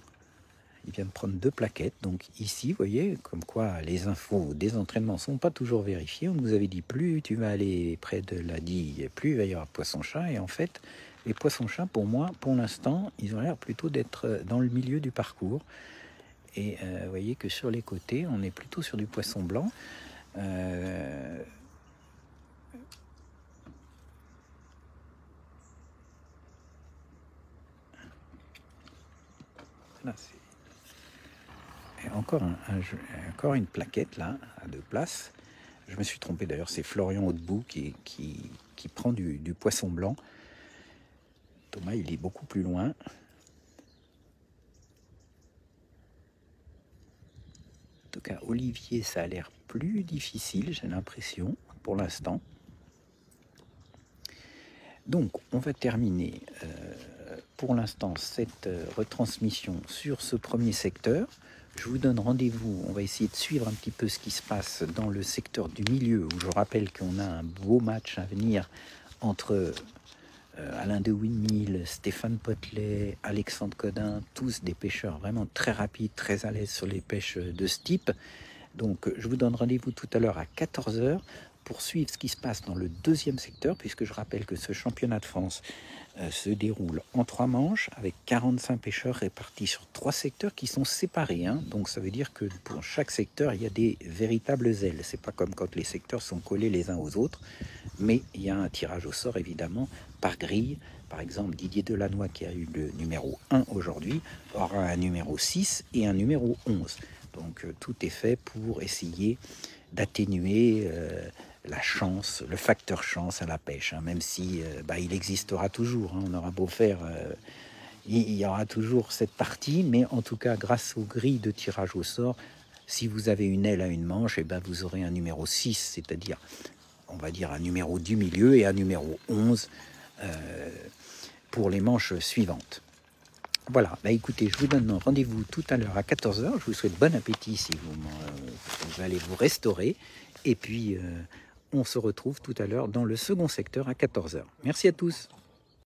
Il vient de prendre 2 plaquettes. Donc ici, vous voyez, comme quoi les infos des entraînements ne sont pas toujours vérifiées. On nous avait dit, plus tu vas aller près de la digue, plus il va y avoir poisson-chat. Et en fait, les poissons-chats, pour moi, pour l'instant, ils ont l'air plutôt d'être dans le milieu du parcours. Et vous voyez que sur les côtés, on est plutôt sur du poisson blanc. Là, c'est encore une plaquette là, à 2 places. Je me suis trompé d'ailleurs, c'est Florian Hautebout qui prend du poisson blanc. Thomas, il est beaucoup plus loin. En tout cas, Olivier, ça a l'air plus difficile, j'ai l'impression, pour l'instant. Donc, on va terminer pour l'instant cette retransmission sur ce premier secteur. Je vous donne rendez-vous, on va essayer de suivre un petit peu ce qui se passe dans le secteur du milieu, où je rappelle qu'on a un beau match à venir entre Alain de Windmill, Stéphane Potelet, Alexandre Codin, tous des pêcheurs vraiment très rapides, très à l'aise sur les pêches de ce type. Donc je vous donne rendez-vous tout à l'heure à 14 h pour suivre ce qui se passe dans le deuxième secteur, puisque je rappelle que ce championnat de France se déroule en 3 manches, avec 45 pêcheurs répartis sur 3 secteurs qui sont séparés. Donc ça veut dire que pour chaque secteur, il y a des véritables ailes. C'est pas comme quand les secteurs sont collés les uns aux autres, mais il y a un tirage au sort évidemment par grille. Par exemple, Didier Delannoy, qui a eu le numéro 1 aujourd'hui, aura un numéro 6 et un numéro 11. Donc tout est fait pour essayer d'atténuer la chance, le facteur chance à la pêche, même si il existera toujours. On aura beau faire, il y aura toujours cette partie, mais en tout cas, grâce aux grilles de tirage au sort, si vous avez une aile à une manche, vous aurez un numéro 6, c'est-à-dire, on va dire, un numéro du milieu et un numéro 11 pour les manches suivantes. Voilà, écoutez, je vous donne rendez-vous tout à l'heure à 14 h. Je vous souhaite bon appétit si vous allez vous restaurer. Et puis, on se retrouve tout à l'heure dans le second secteur à 14 h. Merci à tous.